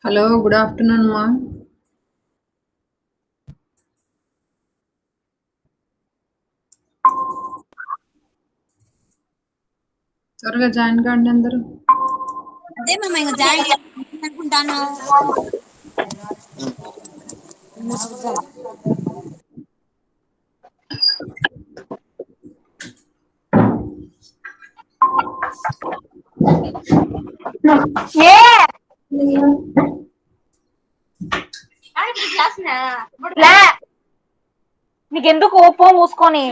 Hello. Good afternoon మా. త్వరగా join కాండి అందరూ. అదే మామ ఇంకా జాయిన్ అనుకుంటాను. నీకెందుకు పో మూసుకొని.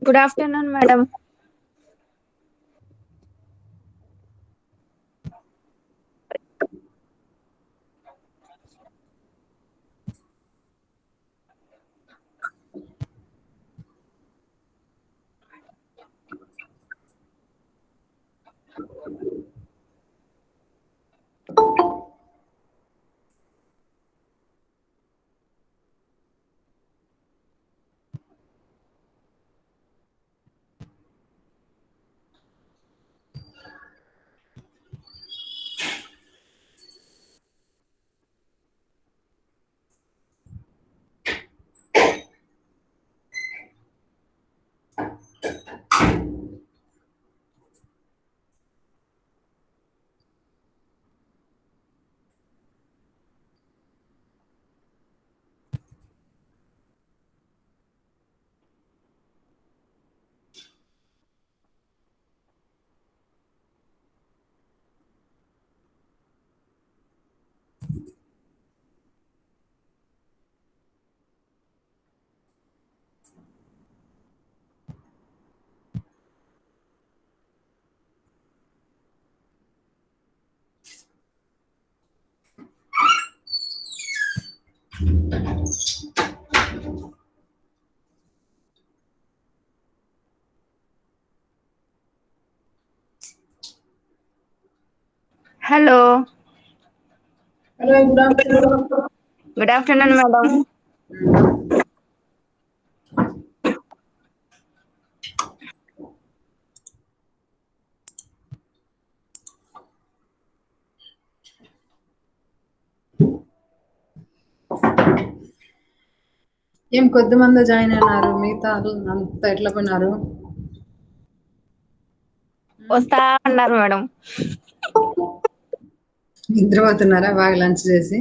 Good afternoon madam. Hello. Hello. Good afternoon. Good afternoon madam. ఏం కొద్దిమంది జాయిన్ అయినారు, మిగతా అంతా ఎట్లా పోయినారు? వస్తా అన్నారు మేడం. నిద్రపోతున్నారా బాగా లంచ్ చేసి?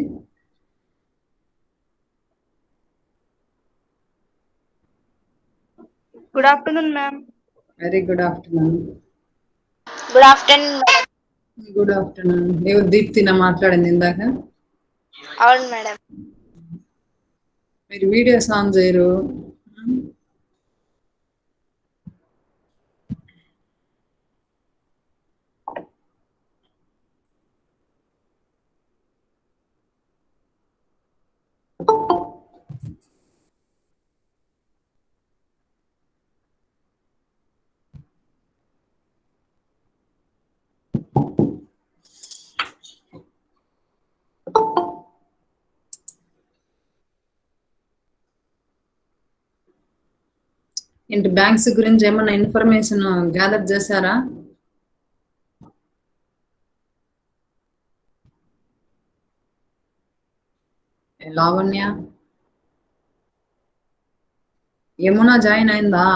Good afternoon ma'am. Very good afternoon. Good afternoon madam. Good afternoon. ఎవరు దీప్తినా మాట్లాడింది ఇందాక? అవును మేడం. మీరు వీడియోస్ ఆన్ చేయరు. ఏంటి బ్యాంక్స్ గురించి ఏమన్నా ఇన్ఫర్మేషన్ గ్యాదర్ చేశారా? లావణ్య, యమున జాయిన్ అయిందా?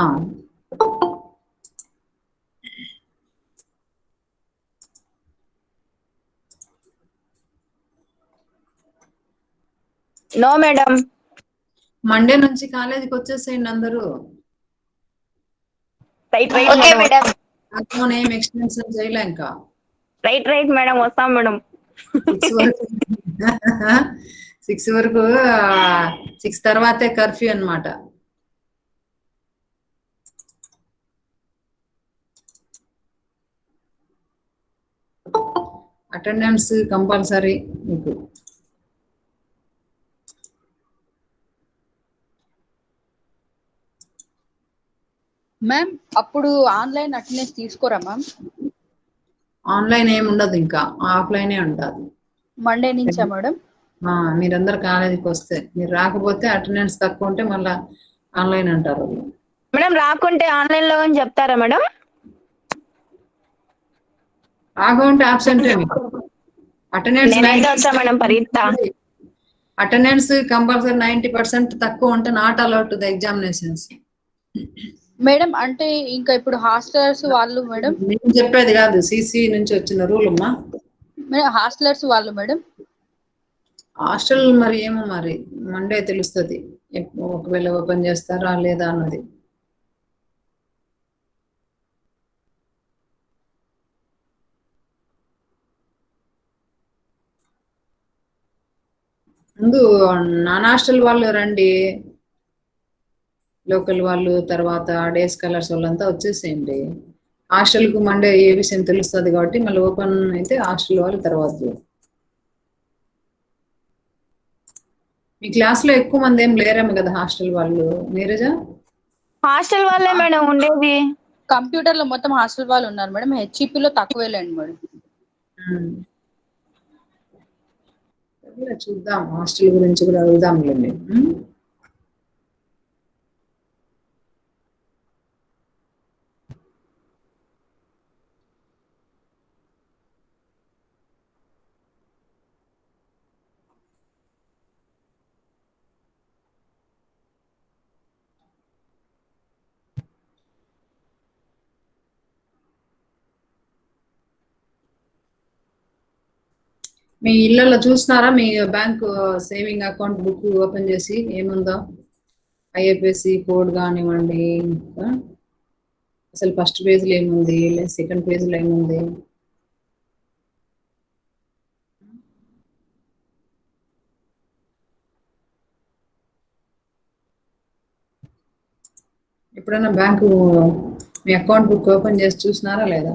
No madam. మండే నుంచి కాలేజీకి వచ్చేసేయండి అందరూ. Right right okay madam. Account ఏం ఎక్స్టెన్షన్ చేయలే ఇంకా. రైట్ రైట్ మేడం, వస్తాం మేడం. 6 వరకు 6 వరకు 6 తర్వాతే కర్ఫ్యూ అన్నమాట. అటెండెన్స్ కంపల్సరీ మీకు. మ్యామ్ అప్పుడు ఆన్లైన్ అటెండెన్స్ తీసుకోరా మ్యామ్? ఆన్లైన్ ఏమి ఉండదు, ఇంకా ఆఫ్లైనే ఉంటుంది. మండే నుంచా మేడం? మీరందరు కాలేజీకి వస్తే, మీరు రాకపోతే అటెండెన్స్ తక్కువ ఉంటే మళ్ళీ ఆన్లైన్ అంటారు. మేడం రాకుంటే ఆన్లైన్ లో అని చెప్తారా మేడం? రాకుంటే ఆబ్సెంటే మీకు. అటెండెన్స్ నేనైతే వచ్చా మేడం పరీక్ష. అటెండెన్స్ కంపల్సరీ 90% తక్కువ ఉంటే not allowed to the examinations. Madam అంటే ఇంకా ఇప్పుడు హాస్టలర్స్ వాళ్ళు మేడం? నేను చెప్పేది కాదు, సిసి నుంచి వచ్చిన రూల్ అమ్మా. హాస్టలర్స్ వాళ్ళు మేడం? హాస్టల్ మరి ఏమో, మరి మండే తెలుస్తుంది ఒకవేళ ఓపెన్ చేస్తారా లేదా అన్నది. ముందు నాన్ హాస్టల్ వాళ్ళు రండి, లోకల్ వాళ్ళు, తర్వాత డే స్కాలర్స్ వాళ్ళంతా వచ్చేసేయండి. హాస్టల్కు మండే ఏ విషయం తెలుస్తుంది కాబట్టి మళ్ళీ ఓపెన్ అయితే హాస్టల్ వాళ్ళు తర్వాత. మీ క్లాస్లో ఎక్కువ మంది ఏం లేరేమో కదా హాస్టల్ వాళ్ళు, నీరజ? హాస్టల్ వాళ్ళే మేడం ఉండేది. కంప్యూటర్ లో మొత్తం హాస్టల్ వాళ్ళు ఉన్నారు మేడం, హెచ్ఈపీలో తక్కువేలేండి మేడం. చూద్దాం, హాస్టల్ గురించి కూడా అడుగుదాంలేండి. మీ ఇళ్ళల్లో చూసినారా మీ bank saving account book open చేసి ఏముందో? ఐఎఫ్ఎస్సి కోడ్ కానివ్వండి, అసలు ఫస్ట్ పేజ్లో ఏముంది, సెకండ్ పేజ్లో ఏముంది? ఎప్పుడైనా బ్యాంకు మీ అకౌంట్ బుక్ ఓపెన్ చేసి చూసినారా లేదా?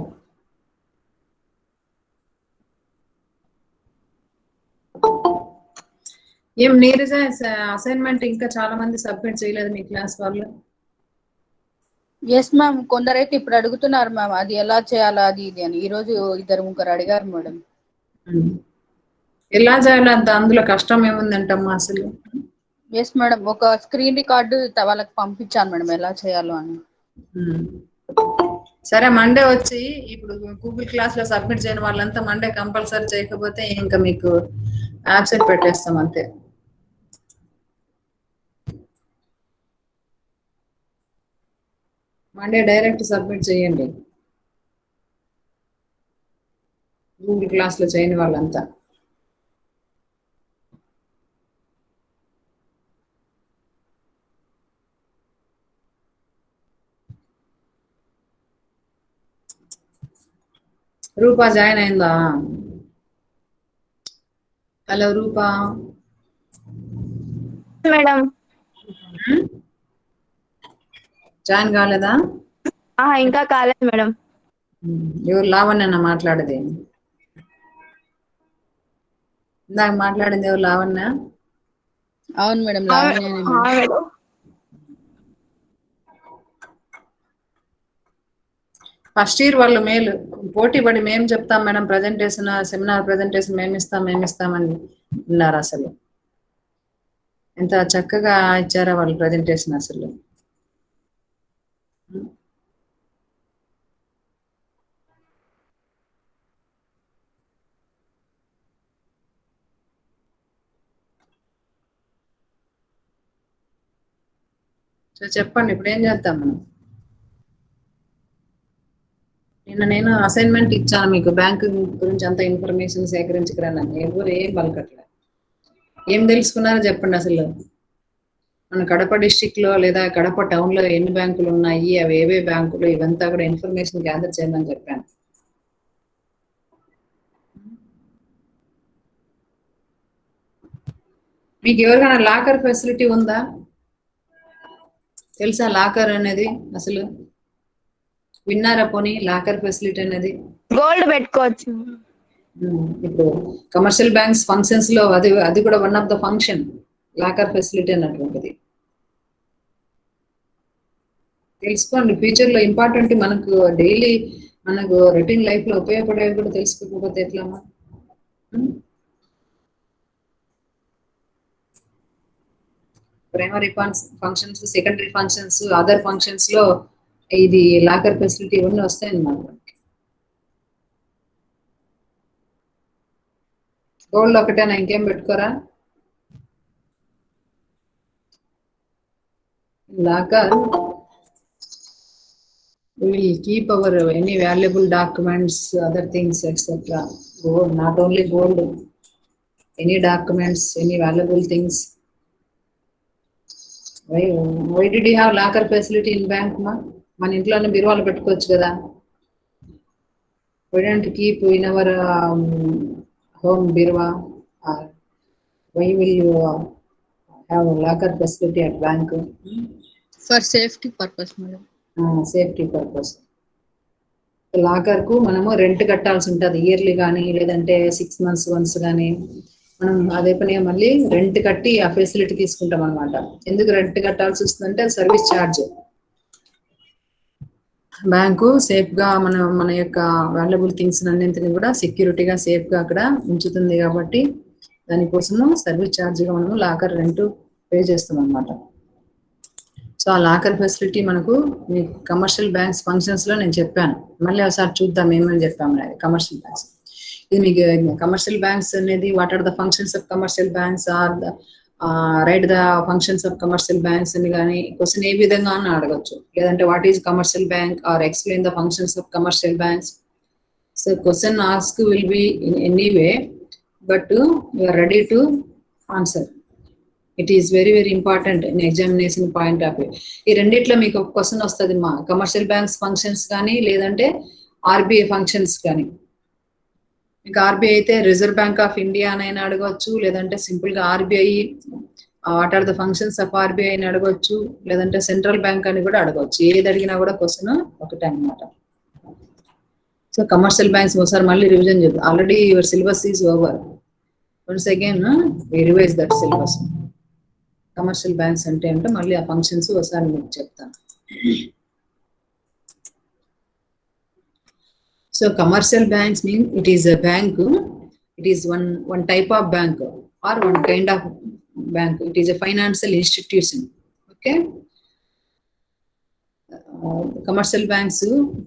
ఏం నీరజ, అసైన్మెంట్ ఇంకా చాలా మంది సబ్మిట్ చేయలేదు మీ క్లాస్ వాళ్ళు? ఎస్ మ్యామ్, కొందరైతే ఇప్పుడు అడుగుతున్నారు మ్యామ్ అది ఎలా చేయాలా అది ఇది అని. ఈ రోజు 2-3 అడిగారు మేడం. ఎలా చేయాలి అంత అందులో కష్టం ఏముందంటమ్మా అసలు? ఎస్ మేడం, ఒక స్క్రీన్ రికార్డు వాళ్ళకి పంపించాను మేడం ఎలా చేయాలో అని. సరే, మండే వచ్చి ఇప్పుడు గూగుల్ క్లాస్ లో సబ్మిట్ చేయని వాళ్ళంతా మండే కంపల్సరీ చేయకపోతే ఇంకా మీకు యాబ్సెంట్ పెట్టేస్తాం అంతే. మండే డైరెక్ట్ సబ్మిట్ చేయండి గూగుల్ క్లాస్ లో చేయని వాళ్ళంతా. రూపా జాయిన్ అయిందా? హలో రూపా. మేడం జాయిన్ కాలేదా? ఇంకా కాలేదు మేడం. ఎవరు? లావణ్య మాట్లాడేది? ఇందాక మాట్లాడింది ఎవరు? లావణ్య? అవును మేడం, లావణ్య. ఫస్ట్ ఇయర్ వాళ్ళు మేలు పోటీ పడి మేము చెప్తాం మేడం ప్రజెంటేషన్, సెమినార్ ప్రజెంటేషన్ మేము ఇస్తామని ఉన్నారు. అసలు ఎంత చక్కగా ఇచ్చారా వాళ్ళు ప్రజెంటేషన్ అసలు. సో చెప్పండి, ఇప్పుడు ఏం చేద్దాం మనం? నిన్న నేను అసైన్మెంట్ ఇచ్చాను మీకు, బ్యాంకు గురించి అంత ఇన్ఫర్మేషన్ సేకరించుకురానని. ఎవరు ఏం పలకట్లే. ఏం తెలుసుకున్నారో చెప్పండి అసలు. మన కడప డిస్టిక్ లో లేదా కడప టౌన్ లో ఎన్ని బ్యాంకులు ఉన్నాయి, అవి ఏవే బ్యాంకులు, ఇవంతా కూడా ఇన్ఫర్మేషన్ గ్యాదర్ చేయమని చెప్పాను. మీకు ఎవరికైనా లాకర్ ఫెసిలిటీ ఉందా? తెలుసా లాకర్ అనేది అసలు? విన్నారా పోనీ లాకర్ ఫెసిలిటీ అనేది? గోల్డ్ పెట్టుకోవచ్చు. ఇప్పుడు కమర్షియల్ బ్యాంక్స్ ఫంక్షన్స్ లో అది కూడా one of the function locker facility అన్నటువంటిది. తెలుసుకోండి. ఫ్యూచర్ లో ఇంపార్టెంట్, మనకు డైలీ మనకు రొటీన్ లైఫ్ లో ఉపయోగపడేవి కూడా తెలుసుకోకపోతే ఎట్లమ్మా? Primary functions, secondary functions, other functions లో ఇది లాకర్ ఫెసిలిటీ ఇవన్నీ వస్తాయన్నమాట. గోల్డ్ ఒకటేనా, ఇంకేం పెట్టుకోరా? Locker will keep our any valuable documents, other things, etc. Gold, not only gold, any documents, any valuable things. Why did you have locker facility in bank, ma? మన ఇంట్లోనే బీరువాలు పెట్టుకోవచ్చు కదా. Why don't you keep in our home బీరువా? Why will you have locker facility at bank? For safety purpose madam. Safety purpose. Locker కు మనము rent కట్టాల్సి ఉంటుంది ఇయర్లీ కానీ, లేదంటే 6 months వన్స్ కానీ. మనం అదే పని మళ్ళీ రెంట్ కట్టి ఆ ఫెసిలిటీ తీసుకుంటాం అనమాట. ఎందుకు రెంట్ కట్టాల్సి వస్తుందంటే సర్వీస్ ఛార్జ్. బ్యాంకు సేఫ్ గా మన యొక్క వాల్యుబుల్ థింగ్స్ అన్నింటినీ కూడా సెక్యూరిటీగా సేఫ్ గా అక్కడ ఉంచుతుంది కాబట్టి దానికోసము సర్వీస్ ఛార్జ్ గా మనము లాకర్ రెంట్ పే చేస్తాం అనమాట. సో ఆ లాకర్ ఫెసిలిటీ మనకు మీకు కమర్షియల్ బ్యాంక్స్ ఫంక్షన్స్ లో నేను చెప్పాను. మళ్ళీ ఒకసారి చూద్దాం ఏమని చెప్పాము అనేది. కమర్షియల్ బ్యాంక్స్ ఇది మీకు కమర్షియల్ బ్యాంక్స్ అనేది what are the functions of commercial banks or the right the functions of commercial banks అని కానీ క్వశ్చన్ ఏ విధంగా అని అడగచ్చు. లేదంటే what is commercial bank or explain the functions of commercial banks. So question ask will be in any way, but you are ready to answer. It is very very important in examination point of view. ఈ రెండిట్లో మీకు ఒక question వస్తుంది మా commercial banks functions కానీ, లేదంటే RBI functions కానీ. మీకు ఆర్బీఐ అయితే రిజర్వ్ బ్యాంక్ ఆఫ్ ఇండియా అని అడగవచ్చు, లేదంటే సింపుల్ గా RBI what are the functions of RBI అని అడగవచ్చు, లేదంటే సెంట్రల్ బ్యాంక్ అని కూడా అడగవచ్చు. ఏది అడిగినా కూడా క్వశ్చన్ ఒకటే అనమాట. సో కమర్షియల్ బ్యాంక్స్ ఒకసారి మళ్ళీ రివిజన్ చేద్దాం. Already your syllabus is over. Once again we revise that syllabus. Commercial banks అంటే ఏంటో మళ్ళీ ఆ ఫంక్షన్స్ ఒకసారి మీకు చెప్తాను. So commercial banks mean it is a bank, it is one type of bank or one kind of bank. It is a financial institution. Okay, commercial banks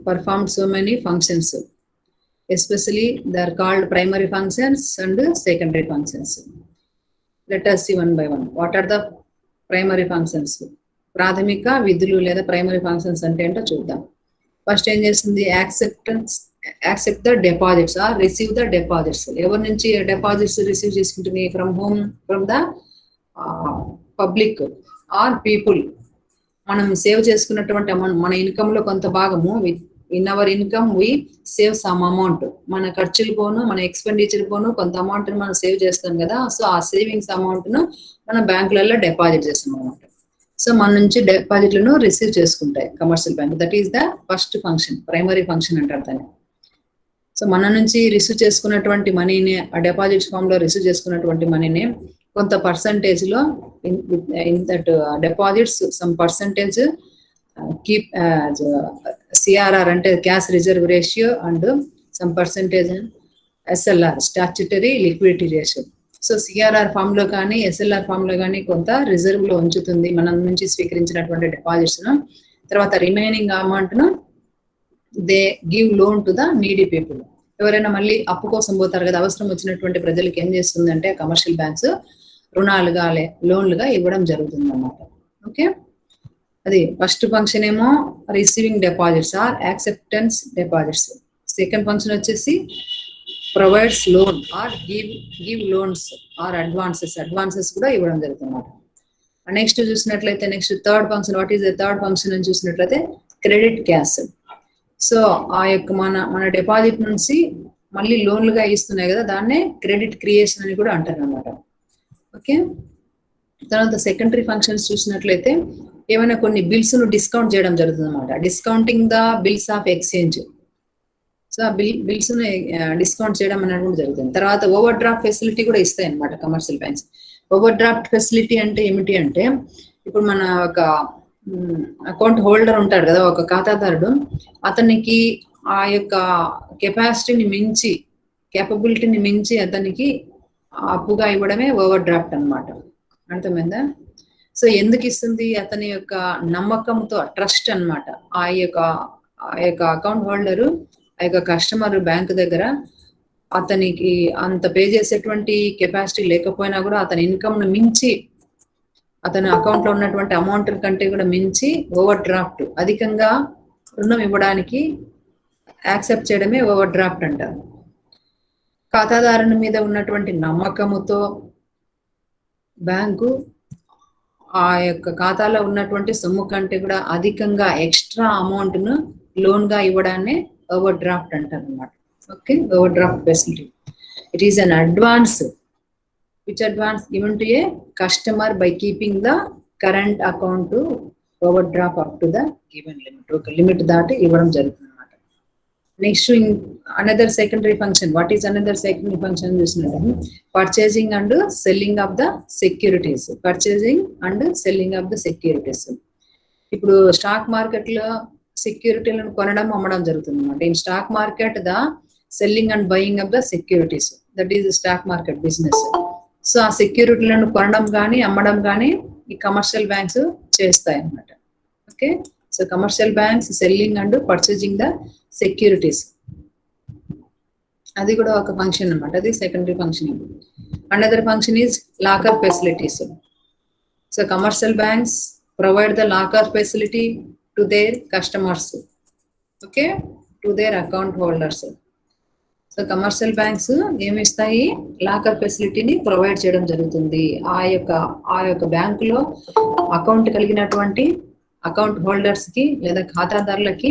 perform so many functions, especially they are called primary functions and secondary functions. Let us see one by one. What are the primary functions? ప్రాథమిక విధులు లేదా primary functions అంటే ఏంటో చూద్దాం. First ఏం చేస్తుంది, accept the deposits or receive the deposits. ఎవరి నుంచి డిపాజిట్స్ రిసీవ్ చేసుకుంటుంది? From the public or people. మనం సేవ్ చేసుకున్నటువంటి మన ఇన్కమ్ లో కొంత భాగము, in our income we save some amount. మన ఖర్చులు పోను, మన ఎక్స్పెండిచర్ పోను కొంత అమౌంట్ మనం సేవ్ చేస్తాం కదా. సో ఆ సేవింగ్స్ అమౌంట్ ను మన బ్యాంకులలో డిపాజిట్ చేస్తాం అన్నమాట. సో మన నుంచి డిపాజిట్లను రిసీవ్ చేసుకుంటాయి commercial bank. That is the first function, primary function అంటారు దాన్ని. సో మన నుంచి రిసీవ్ చేసుకున్నటువంటి మనీని, ఆ డిపాజిట్ ఫామ్ లో రిసీవ్ చేసుకున్నటువంటి మనీని కొంత పర్సంటేజ్ లో in that deposits some percentage keep CRR అంటే cash reserve ratio and some percentage SLR statutory liquidity ratio. So CRR form లో కానీ ఎస్ఎల్ఆర్ ఫామ్ లో కానీ కొంత రిజర్వ్ లో ఉంచుతుంది మనం నుంచి స్వీకరించినటువంటి డిపాజిట్స్ ను. తర్వాత రిమైనింగ్ అమౌంట్ ను they give loan to the needy people. ఎవరైనా మళ్ళీ అప్పు కోసం పోతారు కదా, అవసరం వచ్చినటువంటి ప్రజలకు ఏం చేస్తుందంటే కమర్షియల్ బ్యాంక్స్ రుణాలుగా లోన్లుగా ఇవ్వడం జరుగుతుంది అన్నమాట. ఓకే, అది ఫస్ట్ ఫంక్షన్ ఏమో receiving deposits or acceptance deposits. Second function వచ్చేసి provides loan or give loans or advances కూడా ఇవ్వడం జరుగుతుంది అన్నమాట. నెక్స్ట్ చూసినట్లయితే next third function, what is the third function అని చూసినట్లయితే క్రెడిట్ క్యాష్. సో ఆ యొక్క మన డిపాజిట్ నుంచి మళ్ళీ లోన్లుగా ఇస్తున్నాయి కదా, దాన్నే క్రెడిట్ క్రియేషన్ అని కూడా అంటారు అన్నమాట. ఓకే, తర్వాత సెకండరీ ఫంక్షన్స్ చూసినట్లయితే ఏమైనా కొన్ని బిల్స్ ను డిస్కౌంట్ చేయడం జరుగుతుంది అన్నమాట. Discounting the bills of exchange. So ఆ బిల్స్ ను డిస్కౌంట్ చేయడం అనేది కూడా జరుగుతుంది. తర్వాత ఓవర్ డ్రాఫ్ట్ ఫెసిలిటీ కూడా ఇస్తాయి అన్నమాట commercial banks. Over draft facility అంటే ఏమిటి అంటే, ఇప్పుడు మన ఒక అకౌంట్ హోల్డర్ ఉంటాడు కదా, ఒక ఖాతాదారుడు, అతనికి ఆ యొక్క కెపాసిటీని మించి, కేపబిలిటీని మించి అతనికి అప్పుగా ఇవ్వడమే ఓవర్ డ్రాఫ్ట్ అనమాట. అర్థమైందా? సో ఎందుకు ఇస్తుంది? అతని యొక్క నమ్మకంతో, ట్రస్ట్ అన్నమాట. ఆ యొక్క అకౌంట్ హోల్డరు, ఆ యొక్క కస్టమర్ బ్యాంక్ దగ్గర అతనికి అంత పే చేసేటువంటి కెపాసిటీ లేకపోయినా కూడా అతని ఇన్కమ్ ను మించి, అతని అకౌంట్ లో ఉన్నటువంటి అమౌంట్ కంటే కూడా మించి ఓవర్ డ్రాఫ్ట్, అధికంగా రుణం ఇవ్వడానికి యాక్సెప్ట్ చేయడమే ఓవర్ డ్రాఫ్ట్ అంటారు. ఖాతాదారుని మీద ఉన్నటువంటి నమ్మకముతో బ్యాంకు ఆ యొక్క ఖాతాలో ఉన్నటువంటి సొమ్ము కంటే కూడా అధికంగా ఎక్స్ట్రా అమౌంట్ ను లోన్ గా ఇవ్వడాన్ని ఓవర్ డ్రాఫ్ట్ అంటారు అన్నమాట. Okay, over draft facility. It is an advance which advance given to a customer by keeping the current account to overdraft up to the given limit. Okay, limit దాటి ఇవ్వడం జరుగుతుంది అన్నమాట. Next another secondary function. What is another secondary function చూసినట్టు purchasing and selling of the securities. Purchasing and selling of the securities. ఇప్పుడు stock market లో సెక్యూరిటీలను కొనడం అమ్మడం జరుగుతుంది అన్నమాట. In stock market the selling and buying of the securities, that is stock market business. So ఆ సెక్యూరిటీలను కొనడం కానీ అమ్మడం కానీ ఈ కమర్షియల్ బ్యాంక్స్ చేస్తాయి అన్నమాట. Okay, so commercial banks selling and purchasing the securities, అది కూడా ఒక ఫంక్షన్ అన్నమాట. అది secondary function. Another function is locker facilities. So commercial banks provide the locker facility to their customers, okay, to their account holders. So commercial banks ఏమిస్తాయి? Locker ఫెసిలిటీని provide చేయడం జరుగుతుంది. ఆ యొక్క బ్యాంకులో అకౌంట్ కలిగినటువంటి అకౌంట్ హోల్డర్స్ కి లేదా ఖాతాదారులకి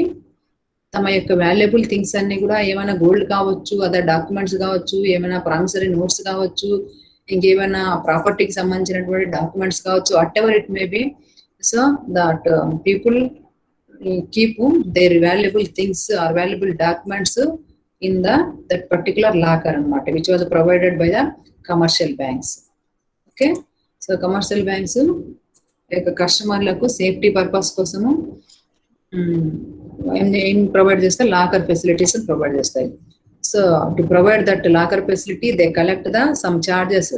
తమ యొక్క వాల్యుబుల్ థింగ్స్ అన్ని కూడా, ఏమైనా గోల్డ్ కావచ్చు, అదర్ డాక్యుమెంట్స్ కావచ్చు, ఏమైనా ప్రామిసరీ నోట్స్ కావచ్చు, ఇంకేమైనా ప్రాపర్టీకి సంబంధించినటువంటి డాక్యుమెంట్స్ కావచ్చు, whatever it may be. So that people keep their valuable things or valuable documents in that particular locker anamata, which was provided by the commercial banks. Okay, so commercial banks యొక్క కస్టమర్లకు safety purpose కోసము ఏం provide చేస్తాయి? Locker facilities provide చేస్తాయి. So to provide that locker facility they collect the some charges,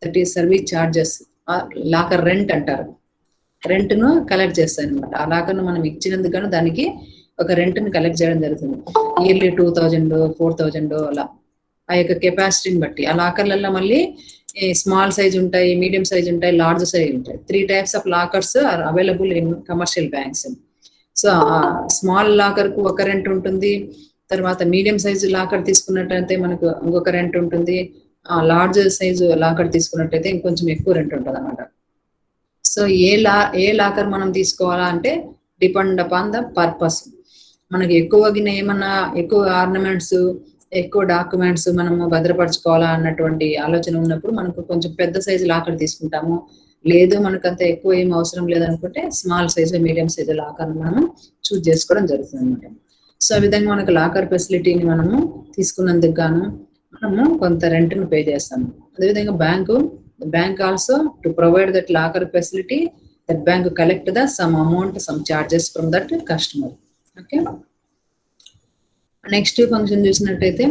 that is service charges, locker rent అంటారు. Rent ను collect చేస్తాయి అనమాట. ఆ లాకర్ ను మనం ఇచ్చినందుకు దానికి ఒక రెంట్ ని కలెక్ట్ చేయడం జరుగుతుంది. ఇయర్లీ 2000, 4000 అలా, ఆ యొక్క కెపాసిటీని బట్టి. ఆ లాకర్లలో మళ్ళీ స్మాల్ సైజ్ ఉంటాయి, మీడియం సైజ్ ఉంటాయి, లార్జ్ సైజ్ ఉంటాయి. 3 types of lockers are available in commercial banks. So ఆ స్మాల్ లాకర్ కు ఒక రెంట్ ఉంటుంది, తర్వాత మీడియం సైజ్ లాకర్ తీసుకున్నట్టయితే మనకు ఇంకొక రెంట్ ఉంటుంది, ఆ లార్జ్ సైజ్ లాకర్ తీసుకున్నట్టయితే ఇంకొంచెం ఎక్కువ రెంట్ ఉంటుంది అన్నమాట. సో ఏ లాకర్ మనం తీసుకోవాలా అంటే డిపెండ్ అపాన్ ద పర్పస్. మనకి ఏమన్నా ఎక్కువ ఆర్నమెంట్స్, ఎక్కువ డాక్యుమెంట్స్ మనము భద్రపరచుకోవాలా అన్నటువంటి ఆలోచన ఉన్నప్పుడు మనకు కొంచెం పెద్ద సైజు లాకర్ తీసుకుంటాము. లేదు మనకంత ఎక్కువ ఏం అవసరం లేదనుకుంటే small size, medium size locker మనము చూస్ చేసుకోవడం జరుగుతుంది అనమాట. సో ఆ విధంగా మనకు లాకర్ ఫెసిలిటీని మనము తీసుకున్నందుకు గాను మనము కొంత రెంట్ ను పే చేస్తాము. అదేవిధంగా bank also to provide that locker facility, that bank collect the some amount, some charges from that customer. Okay, next function చూసినట్టయితే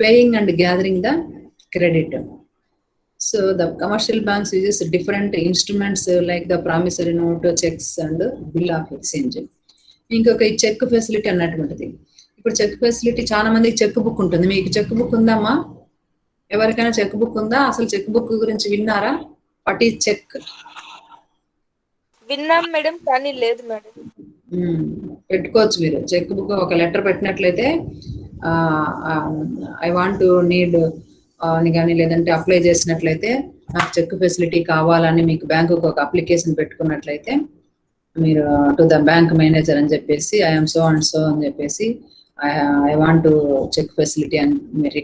paying and gathering the credit. So the commercial banks uses different instruments like the promissory note, cheques and bill of exchange. ఇంకొక ఈ check facility అన్నటువంటిది. ఇప్పుడు check facility చాలా మందికి cheque book ఉంటుంది. మీకు cheque book ఉందమ్మా? ఎవరికైనా చెక్ బుక్ ఉందా? అసలు చెక్ బుక్ గురించి విన్నారా? What is cheque? విన్నాం మేడం, కానీ లేదు మేడం. పెట్టుకోవచ్చు మీరు చెక్ బుక్. ఒక లెటర్ పెట్టినట్లయితే ఐ వాంట్ టు నీడ్ అని కానీ, లేదంటే అప్లై చేసినట్లయితే నాకు చెక్ ఫెసిలిటీ కావాలని మీకు బ్యాంకుకు ఒక అప్లికేషన్ పెట్టుకున్నట్లయితే మీరు టు ద బ్యాంక్ మేనేజర్ అని చెప్పేసి ఐఎమ్ సో అండ్ సో అని చెప్పేసి I want to cheque facility అని మీరు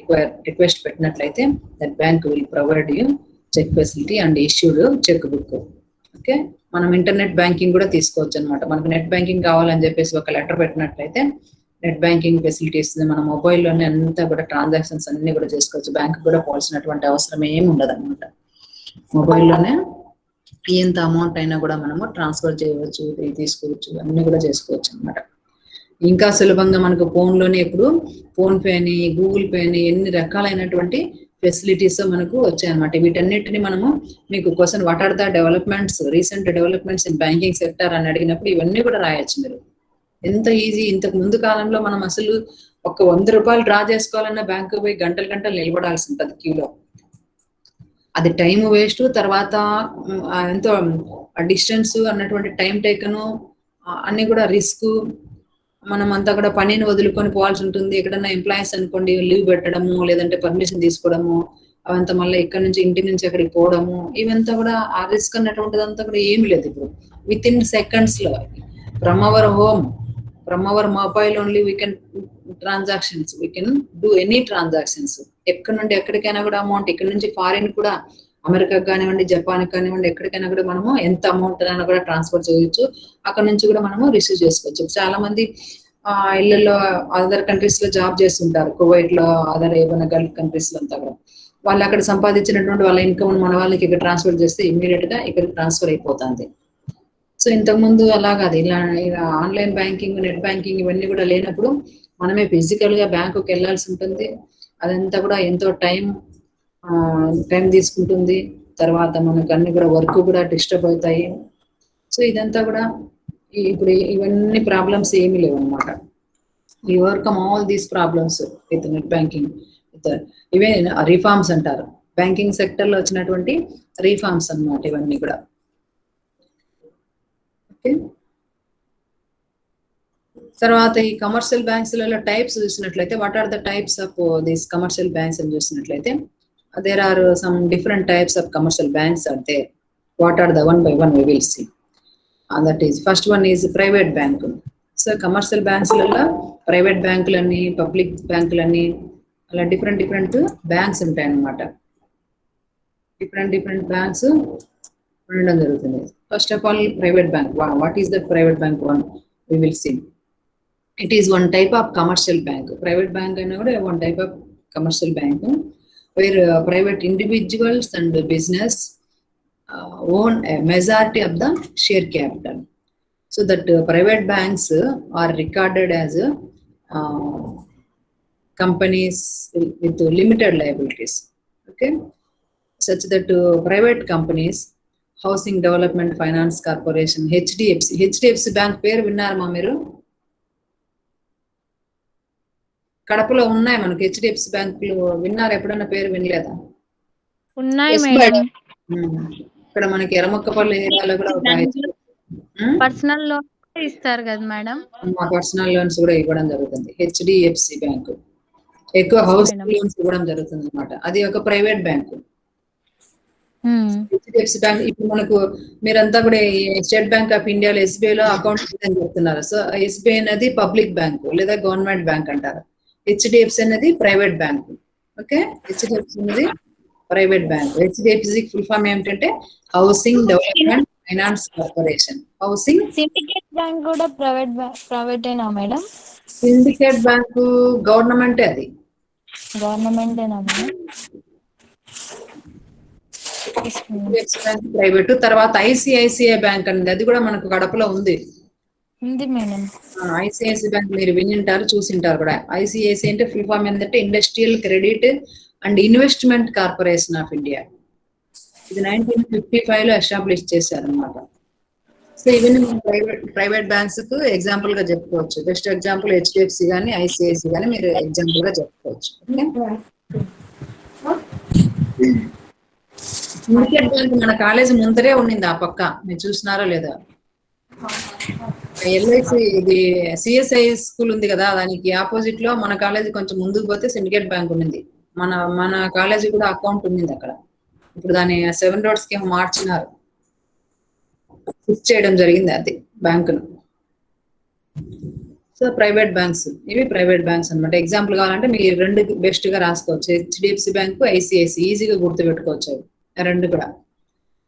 రిక్వెస్ట్ పెట్టినట్లయితే that bank will provide you cheque facility and issued cheque book. Okay, మనం ఇంటర్నెట్ బ్యాంకింగ్ కూడా తీసుకోవచ్చు అనమాట. మనకు నెట్ బ్యాంకింగ్ కావాలని చెప్పేసి ఒక లెటర్ పెట్టినట్లయితే నెట్ బ్యాంకింగ్ ఫెసిలిటీ ఇస్తుంది. మన మొబైల్లోనే అంతా కూడా ట్రాన్సాక్షన్స్ అన్ని కూడా చేసుకోవచ్చు. బ్యాంక్ కూడా పోవాల్సినటువంటి అవసరం ఏమి ఉండదు అనమాట. మొబైల్లోనే ఎంత అమౌంట్ అయినా కూడా మనము ట్రాన్స్ఫర్ చేయవచ్చు, తీసుకోవచ్చు, అన్ని కూడా చేసుకోవచ్చు అన్నమాట. ఇంకా సులభంగా మనకు ఫోన్లోనే ఇప్పుడు ఫోన్ పే అని, గూగుల్ పే అని ఎన్ని రకాలైనటువంటి ఫెసిలిటీస్ మనకు వచ్చాయన్నమాట. వీటన్నిటిని మనము మీకు question what are the developments, recent developments in banking sector అని అడిగినప్పుడు ఇవన్నీ కూడా రాయొచ్చు మీరు. ఎంత ఈజీ. ఇంతకు ముందు కాలంలో మనం అసలు ఒక 100 రూపాయలు డ్రా చేసుకోవాలన్నా బ్యాంకు పోయి గంటలు గంటలు నిలబడాల్సి ఉంటుంది క్యూలో. అది టైం వేస్ట్, తర్వాత ఎంతో డిస్టెన్స్ అన్నటువంటి టైం టేకను, అన్ని కూడా రిస్క్. మనం అంతా కూడా పనిని వదులుకొని పోవాల్సి ఉంటుంది. ఎక్కడన్నా ఎంప్లాయీస్ అనుకోండి లీవ్ పెట్టడము, లేదంటే పర్మిషన్ తీసుకోవడము, అవంతా మళ్ళీ ఇక్కడ నుంచి ఇంటి నుంచి అక్కడికి పోవడము, ఇవంతా కూడా ఆ రిస్క్ అన్నటువంటిదంతా కూడా ఏమి లేదు. ఇప్పుడు విత్ ఇన్ సెకండ్స్ లో from our home, from our mobile only we can transactions, we can do any transactions. ఎక్కడి నుండి ఎక్కడికైనా కూడా అమౌంట్, ఇక్కడ నుంచి ఫారిన్ కూడా అమెరికాకి కానివ్వండి, జపాన్కి కానివ్వండి, ఎక్కడికైనా కూడా మనము ఎంత అమౌంట్ అయినా కూడా ట్రాన్స్ఫర్ చేయొచ్చు. అక్కడ నుంచి కూడా మనము రిసీవ్ చేసుకోవచ్చు. చాలా మంది ఇళ్లలో అదర్ కంట్రీస్ లో జాబ్ చేస్తుంటారు, కువైట్ లో, అదర్ ఏమైనా గల్ఫ్ కంట్రీస్ లో అంతా కూడా. వాళ్ళు అక్కడ సంపాదించినటువంటి వాళ్ళ ఇన్కమ్ మన వాళ్ళకి ఇక్కడ ట్రాన్స్ఫర్ చేస్తే ఇమ్మీడియట్ గా ఇక్కడ ట్రాన్స్ఫర్ అయిపోతుంది. సో ఇంతకుముందు అలా కాదు. ఇలా ఆన్లైన్ బ్యాంకింగ్, నెట్ బ్యాంకింగ్ ఇవన్నీ కూడా లేనప్పుడు మనమే ఫిజికల్ గా బ్యాంకుకి వెళ్ళాల్సి ఉంటుంది. అదంతా కూడా ఎంతో టైం తీసుకుంటుంది. తర్వాత మనకు అన్ని కూడా వర్క్ కూడా డిస్టర్బ్ అవుతాయి. సో ఇదంతా కూడా ఇప్పుడు ఇవన్నీ ప్రాబ్లమ్స్ ఏమీ లేవు అనమాట. ఈ overcome all these problems with net banking. ఇవే రిఫార్మ్స్ అంటారు. బ్యాంకింగ్ సెక్టర్ లో వచ్చినటువంటి రిఫార్మ్స్ అన్నమాట ఇవన్నీ కూడా. ఓకే. తర్వాత ఈ కమర్షియల్ బ్యాంక్స్ లలో టైప్స్ చూసినట్లయితే, what are the types of these commercial banks అని చూసినట్లయితే, there are some different types of commercial banks are there. What are the one by one we will see. And that is, first one is private bank. So commercial banks lalla private bank lani, public bank lani, alla different banks ఉంటాయి అన్నమాట. different banks ఉండడం జరుగుతుంది. First of all, private bank. What is the private bank one? We will see. It is one type of commercial bank. Private bank అయినా కూడా one type of commercial bank where private individuals and business own a majority of the share capital. So that private banks are regarded as companies with limited liabilities. Okay, such that private companies, Housing Development Finance Corporation, HDFC Bank పేరు విన్నారమ్మా మీరు? కడపలో ఉన్నాయి మనకి HDFC బ్యాంకులు. విన్నారు ఎప్పుడన్నా? పేరు వినలేదా? ఉన్నాయి మేడం. ఇక్కడ మనకి ఎర్రమొక్కపల్లి ఏరియాలో కూడా పర్సనల్ లోన్ ఇస్తారు కదా మేడం. మా పర్సనల్ లోన్స్ కూడా ఇవ్వడం జరుగుతుంది హెచ్డిఎఫ్సి బ్యాంకు. ఎక్కువ హౌసింగ్ లోన్స్ ఇవ్వడం జరుగుతుంది అనమాట. అది ఒక ప్రైవేట్ బ్యాంకు. హెచ్డిఎఫ్సి బ్యాంక్ ఇప్పుడు మనకు మీరంతా కూడా స్టేట్ బ్యాంక్ ఆఫ్ ఇండియాలో ఎస్బీఐ లో అకౌంట్ ఉందని చెప్తున్నారు. సో ఎస్బీఐ అనేది పబ్లిక్ బ్యాంకు లేదా గవర్నమెంట్ బ్యాంక్ అంటారు. హెచ్డిఎఫ్సి అనేది ప్రైవేట్ బ్యాంక్. ఓకే, హెచ్డిఎఫ్సి అనేది private bank. HDFC full form ఏమిటంటే housing development finance corporation. Housing syndicate bank కూడా ప్రైవేటేనా మేడం? సిండికేట్ బ్యాంక్ గవర్నమెంటే. అది గవర్నమెంటేనా మేడం? ప్రైవేట్. తర్వాత ఐసిఐసిఐ బ్యాంక్ అనేది, అది కూడా మనకు కడపలో ఉంది. ఉంది మేడం. ఐసిఐసిఐ బ్యాంక్ మీరు వినింటారు, చూసింటారు కూడా. ఐసిఐసిఐ అంటే ఫుల్ ఫామ్ ఏంటంటే industrial credit and investment corporation of India. ఇది 1955 లో ఎస్టాబ్లిష్ చేశారు అనమాట. సో ఇవన్నీ ప్రైవేట్ బ్యాంక్స్ కు ఎగ్జాంపుల్ గా చెప్పుకోవచ్చు. బెస్ట్ ఎగ్జాంపుల్ హెచ్డిఎఫ్సి కానీ ఐసిఐసి కానీ మీరు ఎగ్జాంపుల్ గా చెప్పుకోవచ్చు. సిండికేట్ బ్యాంక్ మన కాలేజీ ముందరే ఉండింది. ఆ పక్క మీరు చూసినారో లేదా? ఎల్ఐసి ఇది సిఎస్ఐ స్కూల్ ఉంది కదా, దానికి ఆపోజిట్ లో మన కాలేజీ కొంచెం ముందుకు పోతే సిండికేట్ బ్యాంక్ ఉంది. మన కాలేజీ కూడా అకౌంట్ ఉంది అక్కడ. ఇప్పుడు దాన్ని 7 roads కి మార్చినారు, ఫిక్స్ చేయడం జరిగింది అది బ్యాంకును. సో ప్రైవేట్ బ్యాంక్స్, ఇవి ప్రైవేట్ బ్యాంక్స్ అనమాట. ఎగ్జాంపుల్ కావాలంటే మీరు రెండు బెస్ట్ గా రాసుకోవచ్చు. హెచ్డిఎఫ్సి బ్యాంకు, ఐసిఐసి ఈజీగా గుర్తు పెట్టుకోవచ్చు అవి రెండు కూడా.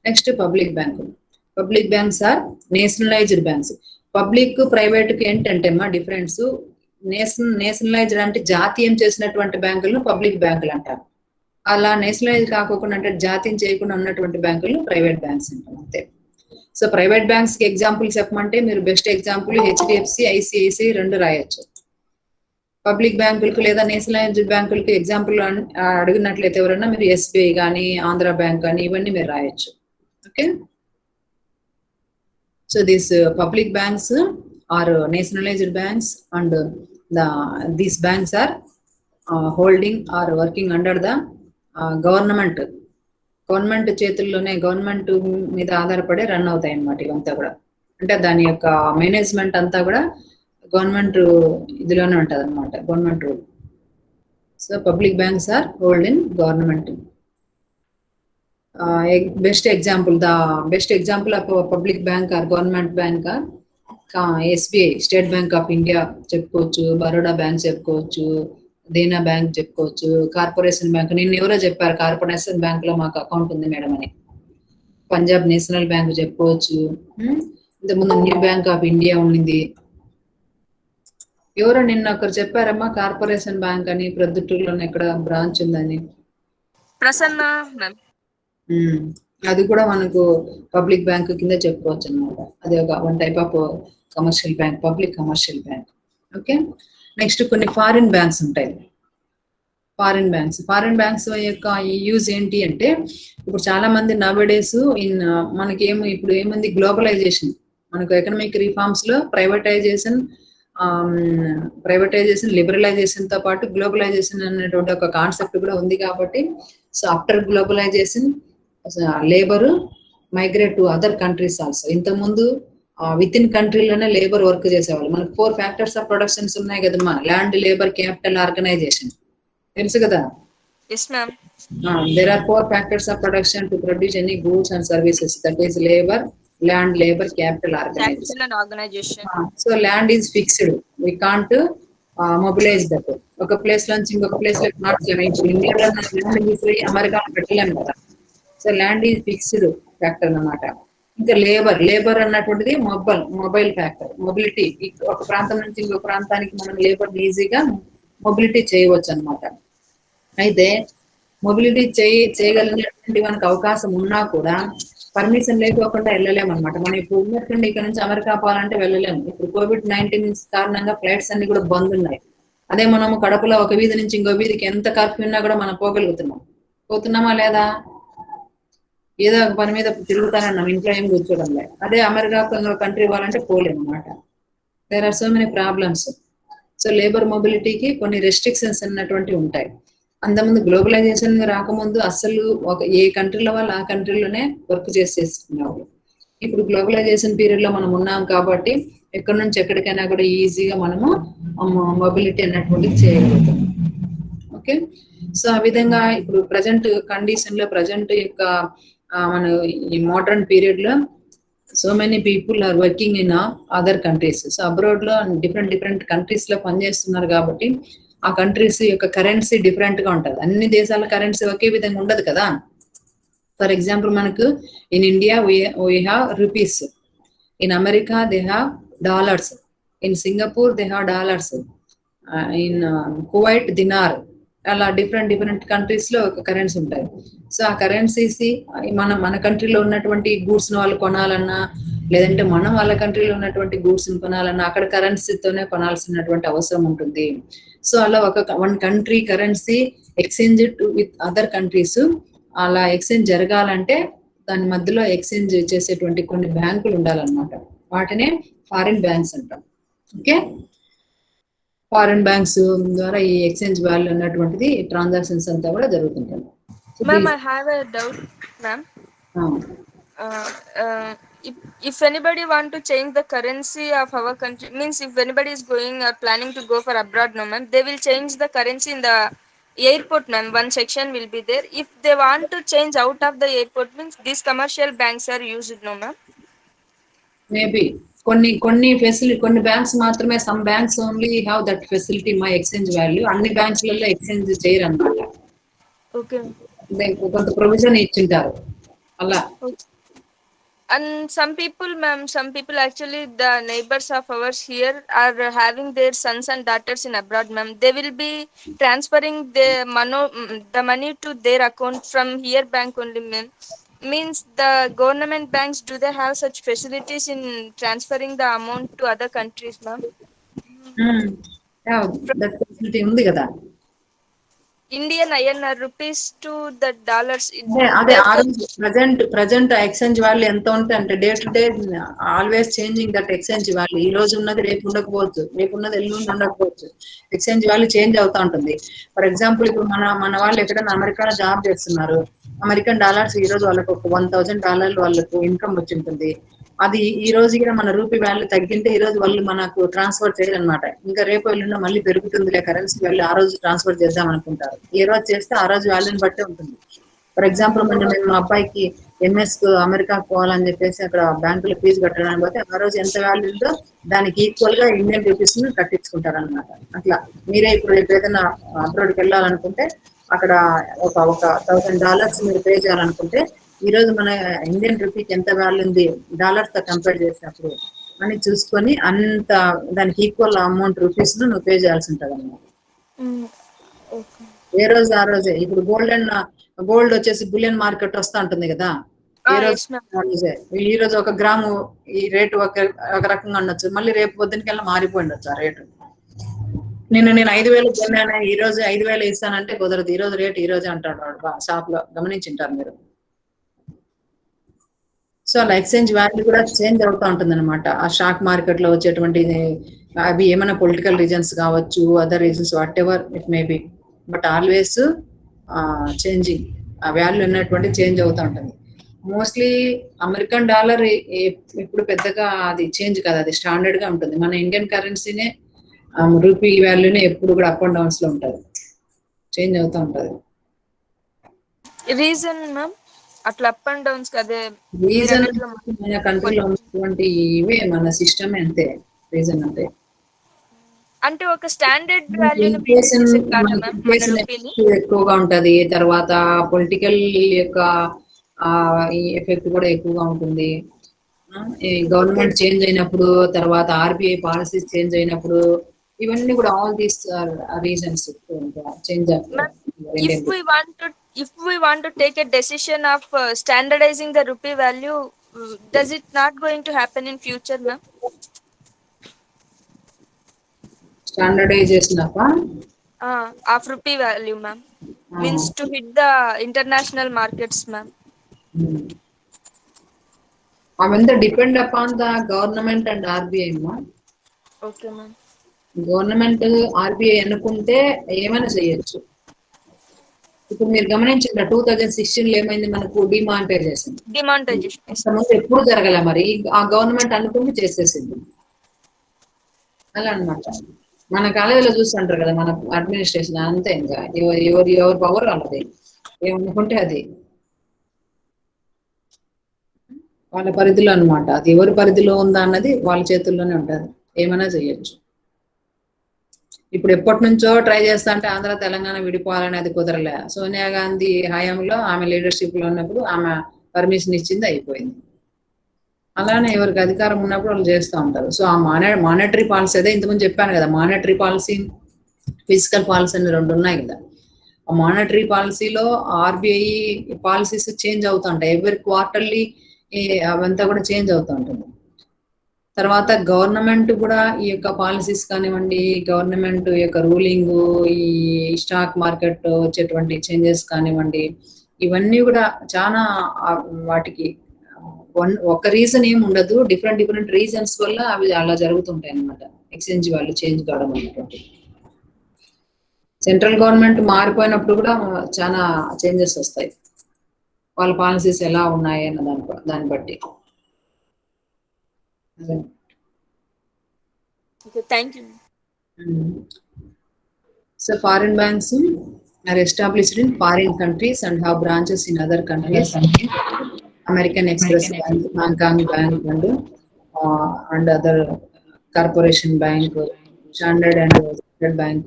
Next public bank. Public banks are nationalised banks. Public private కి ఏంటంటే మా డిఫరెన్స్, నేషనలైజ్డ్ అంటే జాతీయం చేసినటువంటి బ్యాంకులను పబ్లిక్ బ్యాంకులు అంటారు. అలా నేషనలైజ్ కాకుండా అంటే జాతీయం చేయకుండా ఉన్నటువంటి బ్యాంకులు ప్రైవేట్ బ్యాంక్స్ అంటాం అంతే. సో ప్రైవేట్ బ్యాంక్స్ కి ఎగ్జాంపుల్ చెప్పమంటే మీరు బెస్ట్ ఎగ్జాంపుల్ హెచ్డిఎఫ్సి, ఐసిఐసిఐ రెండు రాయొచ్చు. పబ్లిక్ బ్యాంకులకు లేదా నేషనలైజ్డ్ బ్యాంకులకు ఎగ్జాంపుల్ అడిగినట్లయితే ఎవరైనా మీరు ఎస్బీఐ కానీ ఆంధ్ర బ్యాంక్ కానీ ఇవన్నీ మీరు రాయొచ్చు. Okay, so these public banks are nationalised banks and these banks are holding or working under the government చేతుల్లోనే, గవర్నమెంట్ మీద ఆధారపడి రన్ అవుతాయి అన్నమాట ఇవంతా కూడా. అంటే దాని యొక్క మేనేజ్మెంట్ అంతా కూడా గవర్నమెంట్ ఇదిలోనే ఉంటుంది అనమాట, government rule. So public banks are hold in government. Best example of public bank or government bank or SBI, State Bank of India చెప్పుకోవచ్చు, బరోడా బ్యాంక్ చెప్పుకోవచ్చు, దేనా బ్యాంక్ చెప్పుకోవచ్చు, కార్పొరేషన్ బ్యాంక్. నిన్న ఎవరో చెప్పారు కార్పొరేషన్ బ్యాంక్ లో మాకు అకౌంట్ ఉంది మేడం అని. పంజాబ్ నేషనల్ బ్యాంక్ చెప్పుకోవచ్చు, ఇంతకుముందు న్యూ బ్యాంక్ ఆఫ్ ఇండియా ఉండింది. ఎవరో నిన్న ఒకరు చెప్పారమ్మా కార్పొరేషన్ బ్యాంక్ అని, ప్రొద్దుటూరులోనే ఎక్కడ బ్రాంచ్ ఉందని. ప్రసన్న మ్యామ్. అది కూడా మనకు పబ్లిక్ బ్యాంక్ కింద చెప్పుకోవచ్చు అనమాట. అది ఒక one type of commercial bank, public commercial bank. Okay, next కొన్ని ఫారిన్ బ్యాంక్స్ ఉంటాయి. ఫారిన్ బ్యాంక్స్ యొక్క యూజ్ ఏంటి అంటే, ఇప్పుడు చాలా మంది నవడేస్ ఇప్పుడు ఏముంది గ్లోబలైజేషన్, మనకు ఎకనామిక్ రిఫార్మ్స్ లో ప్రైవేటైజేషన్, లిబరలైజేషన్ తో పాటు గ్లోబలైజేషన్ అనేటువంటి ఒక కాన్సెప్ట్ కూడా ఉంది కాబట్టి, so after globalisation labour migrate to other countries also. ఇంతకుముందు విత్ ఇన్ కంట్రీలోనే లేబర్ వర్క్ చేసేవాళ్ళు. మనకు 4 ఫ్యాక్టర్స్ ఆఫ్ ప్రొడక్షన్స్ ఉన్నాయి కదమ్మా, ల్యాండ్, లేబర్, క్యాపిటల్, ఆర్గనైజేషన్, తెలుసు కదా. There are 4 factors of production to produce any goods and services, that is labour, land, labour, capital, organisation. So land is fixed, we can't mobilise that. ఒక place నుంచి ఇంకొక place లో మార్చలేము. ఇండియాలో అమెరికాలో పెట్టలేము కదా. సో ల్యాండ్ ఈజ్ ఫిక్స్డ్ ఫ్యాక్టర్ అన్నమాట. ఇంకా లేబర్ అన్నటువంటిది మొబైల్ ఫ్యాక్టర్, మొబిలిటీ. ఒక ప్రాంతం నుంచి ఇంకొక ప్రాంతానికి మనం లేబర్ ఈజీగా మొబిలిటీ చేయవచ్చు అనమాట. అయితే మొబిలిటీ చేయగలిగినటువంటి మనకు అవకాశం ఉన్నా కూడా పర్మిషన్ లేకోకుండా వెళ్ళలేము అనమాట. మనం ఇప్పుడు ఉన్నట్టుండి ఇక్కడ నుంచి అమెరికా పోవాలంటే వెళ్ళలేము. ఇప్పుడు COVID-19 కారణంగా ఫ్లైట్స్ అన్ని కూడా బంద్ ఉన్నాయి. అదే మనము కడపలో ఒక వీధి నుంచి ఇంకో వీధికి ఎంత కర్ఫ్యూ ఉన్నా కూడా మనం పోతున్నామా లేదా? ఏదో ఒక పని మీద తిరుగుతానన్నాం, ఇంట్లో ఏం కూర్చోవడం లేదు. అదే అమెరికా కంట్రీ పోవాలంటే పోలేము అనమాట. There are so many problems. So labour మొబిలిటీకి కొన్ని రెస్ట్రిక్షన్స్ అన్నటువంటివి ఉంటాయి. అంతకుముందు గ్లోబలైజేషన్ రాకముందు అసలు ఏ కంట్రీలో వాళ్ళు ఆ కంట్రీలోనే వర్క్ చేసేసుకునేవాళ్ళు. ఇప్పుడు గ్లోబలైజేషన్ పీరియడ్ లో మనం ఉన్నాం కాబట్టి ఎక్కడి నుంచి ఎక్కడికైనా కూడా ఈజీగా మనము మొబిలిటీ అన్నటువంటిది చేయగలుగుతాం. ఓకే, సో ఆ విధంగా ఇప్పుడు ప్రజెంట్ కండిషన్ లో, ప్రజెంట్ యొక్క మన ఈ మోడర్న్ పీరియడ్ లో so many people are working in other countries. So abroad లో డిఫరెంట్ కంట్రీస్ లో పనిచేస్తున్నారు కాబట్టి ఆ కంట్రీస్ యొక్క కరెన్సీ డిఫరెంట్ గా ఉంటది. అన్ని దేశాల కరెన్సీ ఒకే విధంగా ఉండదు కదా. ఫర్ ఎగ్జాంపుల్ మనకు in India we have rupees, in America they have dollars, in Singapore they have dollars, in Kuwait dinar. అలా డిఫరెంట్ కంట్రీస్ లో ఒక కరెన్సీ ఉంటాయి. సో ఆ కరెన్సీస్ మన కంట్రీలో ఉన్నటువంటి గూడ్స్ ను వాళ్ళు కొనాలన్నా, లేదంటే మనం వాళ్ళ కంట్రీలో ఉన్నటువంటి గూడ్స్ ని కొనాలన్నా అక్కడ కరెన్సీతోనే కొనాల్సినటువంటి అవసరం ఉంటుంది. సో అలా one country currency exchange with other countries, అలా ఎక్స్చేంజ్ జరగాలంటే దాని మధ్యలో ఎక్స్చేంజ్ చేసేటువంటి కొన్ని బ్యాంకులు ఉండాలన్నమాట. వాటినే ఫారిన్ బ్యాంక్స్ అంటాం. ఓకే, ఫారిన్ బ్యాంక్స్ ద్వారా ఈ ఎక్స్చేంజ్ వాల్యూ అన్నటువంటిది ట్రాన్సాక్షన్స్ అంతా కూడా జరుగుతుంటాయి. Ma'am, I have a doubt, ma'am. If anybody want to change the currency of our country, means if anybody is going or planning to go for abroad, no ma'am, they will change the currency in the airport, ma'am. One section will be there. If they want to change out of the airport, means these commercial banks are used, no ma'am. Maybe కొన్ని facility, కొన్ని banks మాత్రమే, some banks only have that facility my exchange value. అన్ని బ్యాంక్స్లలో exchange చేయరు అన్నమాట. Okay, కొంత provision ఇచ్చింటారు అలా. And some people, ma'am, some people actually, the neighbors of ours here are having their sons and daughters in abroad, ma'am. They will be transferring the money to their account from here bank only, ma'am. Means the government banks, do they have such facilities in transferring the amount to other countries, ma'am? That facility ఉంది కదా. Indian INR rupees to the dollars. అదే ఆ రోజు present exchange value ఎంత ఉంటే అంటే day to day always changing that exchange value. ఈ రోజు ఉన్నది రేపు ఉండకపోవచ్చు, రేపు ఉన్నది ఎల్లుండి ఉండకపోవచ్చు. ఎక్స్చేంజ్ వాల్యూ చేంజ్ అవుతా ఉంటుంది. ఫర్ ఎగ్జాంపుల్ ఇప్పుడు మన వాళ్ళు ఎక్కడైనా అమెరికాలో జాబ్ చేస్తున్నారు, అమెరికన్ డాలర్స్ ఈ రోజు వాళ్ళకి ఒక $1,000 వాళ్ళకు ఇన్కమ్ వచ్చి ఉంటుంది. అది ఈ రోజు కూడా మన రూపీ వాల్యూ తగ్గింటే ఈ రోజు వాళ్ళు మనకు ట్రాన్స్ఫర్ చేయాలన్నమాట. ఇంకా రేపు ఎల్లుండో మళ్ళీ పెరుగుతుందిలే కరెన్సీ వాల్యూ, ఆ రోజు ట్రాన్స్ఫర్ చేద్దాం అనుకుంటారు. ఏ రోజు చేస్తే ఆ రోజు వాల్యూని బట్టే ఉంటుంది. ఫర్ ఎగ్జాంపుల్ నేను మా అబ్బాయికి ఎంఎస్ అమెరికాకు పోవాలని చెప్పేసి అక్కడ బ్యాంకులో ఫీజు కట్టడానికి పోతే ఆ రోజు ఎంత వాల్యూ ఉందో దానికి ఈక్వల్ గా ఇండియన్ రూపీస్ ని కట్టించుకుంటారు అనమాట. అట్లా మీరే ఇప్పుడు ఏదైనా అబ్రాడ్కి వెళ్ళాలనుకుంటే అక్కడ ఒక $1,000 మీరు పే చేయాలనుకుంటే ఈ రోజు మన ఇండియన్ రూపీకి ఎంత వాల్యూ ఉంది డాలర్స్ తో కంపేర్ చేసినప్పుడు అని చూసుకొని అంత దానికి ఈక్వల్ అమౌంట్ రూపీస్ నువ్వు పే చేయాల్సి ఉంటుంది అన్నమాట. ఏ రోజు ఆ రోజే. ఇప్పుడు గోల్డ్ వచ్చేసి బులియన్ మార్కెట్ వస్తా ఉంటుంది కదా, ఈ రోజు 1 గ్రాము ఈ రేటు ఒక రకంగా ఉండొచ్చు, మళ్ళీ రేపు పొద్దునకల్లా మారిపోయి ఉండొచ్చు ఆ రేటు. నేను 5,000 కొన్నాను, ఈ రోజు 5,000 ఇస్తానంటే కుదరదు. ఈ రోజు రేటు ఈ రోజే అంటాడు వాడు షాప్ లో, గమనించుంటారు మీరు. సో అలా ఎక్స్చేంజ్ వాల్యూ కూడా చేంజ్ అవుతూ ఉంటుంది అనమాట. ఆ స్టాక్ మార్కెట్ లో వచ్చేటువంటి అవి ఏమైనా పొలిటికల్ రీజన్స్ కావచ్చు, other reasons, what ever it may B, but always changing, ఆ వాల్యూ ఉన్నటువంటి చేంజ్ అవుతూ ఉంటుంది. మోస్ట్లీ అమెరికన్ డాలర్ ఇప్పుడు పెద్దగా అది చేంజ్ కాదు, అది స్టాండర్డ్ గా ఉంటుంది. మన ఇండియన్ కరెన్సీనే రూపీ వాల్యూనే ఎప్పుడు కూడా అప్ అండ్ డౌన్స్ లో ఉంటుంది, చేంజ్ అవుతూ ఉంటుంది. రీజన్ మ్యామ్ అట్లా అప్ అండ్ డౌన్స్ కదే రీజన్ మన కంట్రీలో ఉన్నటువంటి ఇవే మన సిస్టమ్ అంతే. రీజన్ అంటే ఒక స్టాండర్డ్ వాల్యూని మెయింటైన్ చేసేది కాదా మ్యామ్ మన రూపీని? ఎక్కువగా ఉంటది. తర్వాత పొలిటికల్ యొక్క ఎఫెక్ట్ కూడా ఎక్కువగా ఉంటుంది. గవర్నమెంట్ చేంజ్ అయినప్పుడు, తర్వాత ఆర్బిఐ పాలసీస్ చేంజ్ అయినప్పుడు, ఇవన్నీ కూడా all these reasons change If we want to take a decision of standardizing the rupee value, does it not going to happen in future, ma'am? Standardization of rupee value, ma'am, means to hit the international markets, ma'am. When they depend upon the government and RBI, ma'am. Okay, ma'am. Government RBI అనుకుంటే ఏమైనా చేయొచ్చు. ఇప్పుడు మీరు గమనించండి 2016 లో ఏమైంది, మనకు demonetisation ఎప్పుడు జరగలే, మరి ఆ గవర్నమెంట్ అనుకుని చేసేసింది. అలా అనమాట. మన కాలేజీలో చూస్తుంటారు కదా, మన అడ్మినిస్ట్రేషన్ అంతే, ఇంకా ఎవరి పవర్ వాళ్ళది, ఏమనుకుంటే అది వాళ్ళ పరిధిలో అనమాట. అది ఎవరి పరిధిలో ఉందా అన్నది వాళ్ళ చేతుల్లోనే ఉంటుంది, ఏమైనా చేయొచ్చు. ఇప్పుడు ఎప్పటి నుంచో ట్రై చేస్తా అంటే ఆంధ్ర తెలంగాణ విడిపోవాలని అది కుదరలే. సోనియా గాంధీ హయాంలో ఆమె లీడర్షిప్ లో ఉన్నప్పుడు ఆమె పర్మిషన్ ఇచ్చింది, అయిపోయింది. అలానే ఎవరికి అధికారం ఉన్నప్పుడు వాళ్ళు చేస్తూ ఉంటారు. సో ఆ మానిటరీ పాలసీ, అదే ఇంతకుముందు చెప్పాను కదా, మానిటరీ పాలసీ, ఫిజికల్ పాలసీ అని 2 ఉన్నాయి కదా. ఆ మానిటరీ పాలసీలో ఆర్బీఐ పాలసీస్ చేంజ్ అవుతూ ఉంటాయి, ఎవ్రీ క్వార్టర్లీ అవంతా కూడా చేంజ్ అవుతూ ఉంటుంది. తర్వాత గవర్నమెంట్ కూడా ఈ యొక్క పాలసీస్ కానివ్వండి, గవర్నమెంట్ యొక్క రూలింగ్, ఈ స్టాక్ మార్కెట్ వచ్చేటువంటి చేంజెస్ కానివ్వండి, ఇవన్నీ కూడా చాలా వాటికి ఒక రీజన్ ఏమి ఉండదు, డిఫరెంట్ రీజన్స్ వల్ల అవి అలా జరుగుతుంటాయి అన్నమాట. ఎక్స్చేంజ్ వాళ్ళు చేంజ్ కావడం అనేటువంటి. సెంట్రల్ గవర్నమెంట్ మారిపోయినప్పుడు కూడా చాలా చేంజెస్ వస్తాయి, వాళ్ళ పాలసీస్ ఎలా ఉన్నాయి అన్న దాన్ని బట్టి. Okay, thank you. So foreign banks are established in foreign countries and have branches in other countries. American Express Bank, Hong Kong Bank, and other Corporation Bank, Standard and Standard Bank,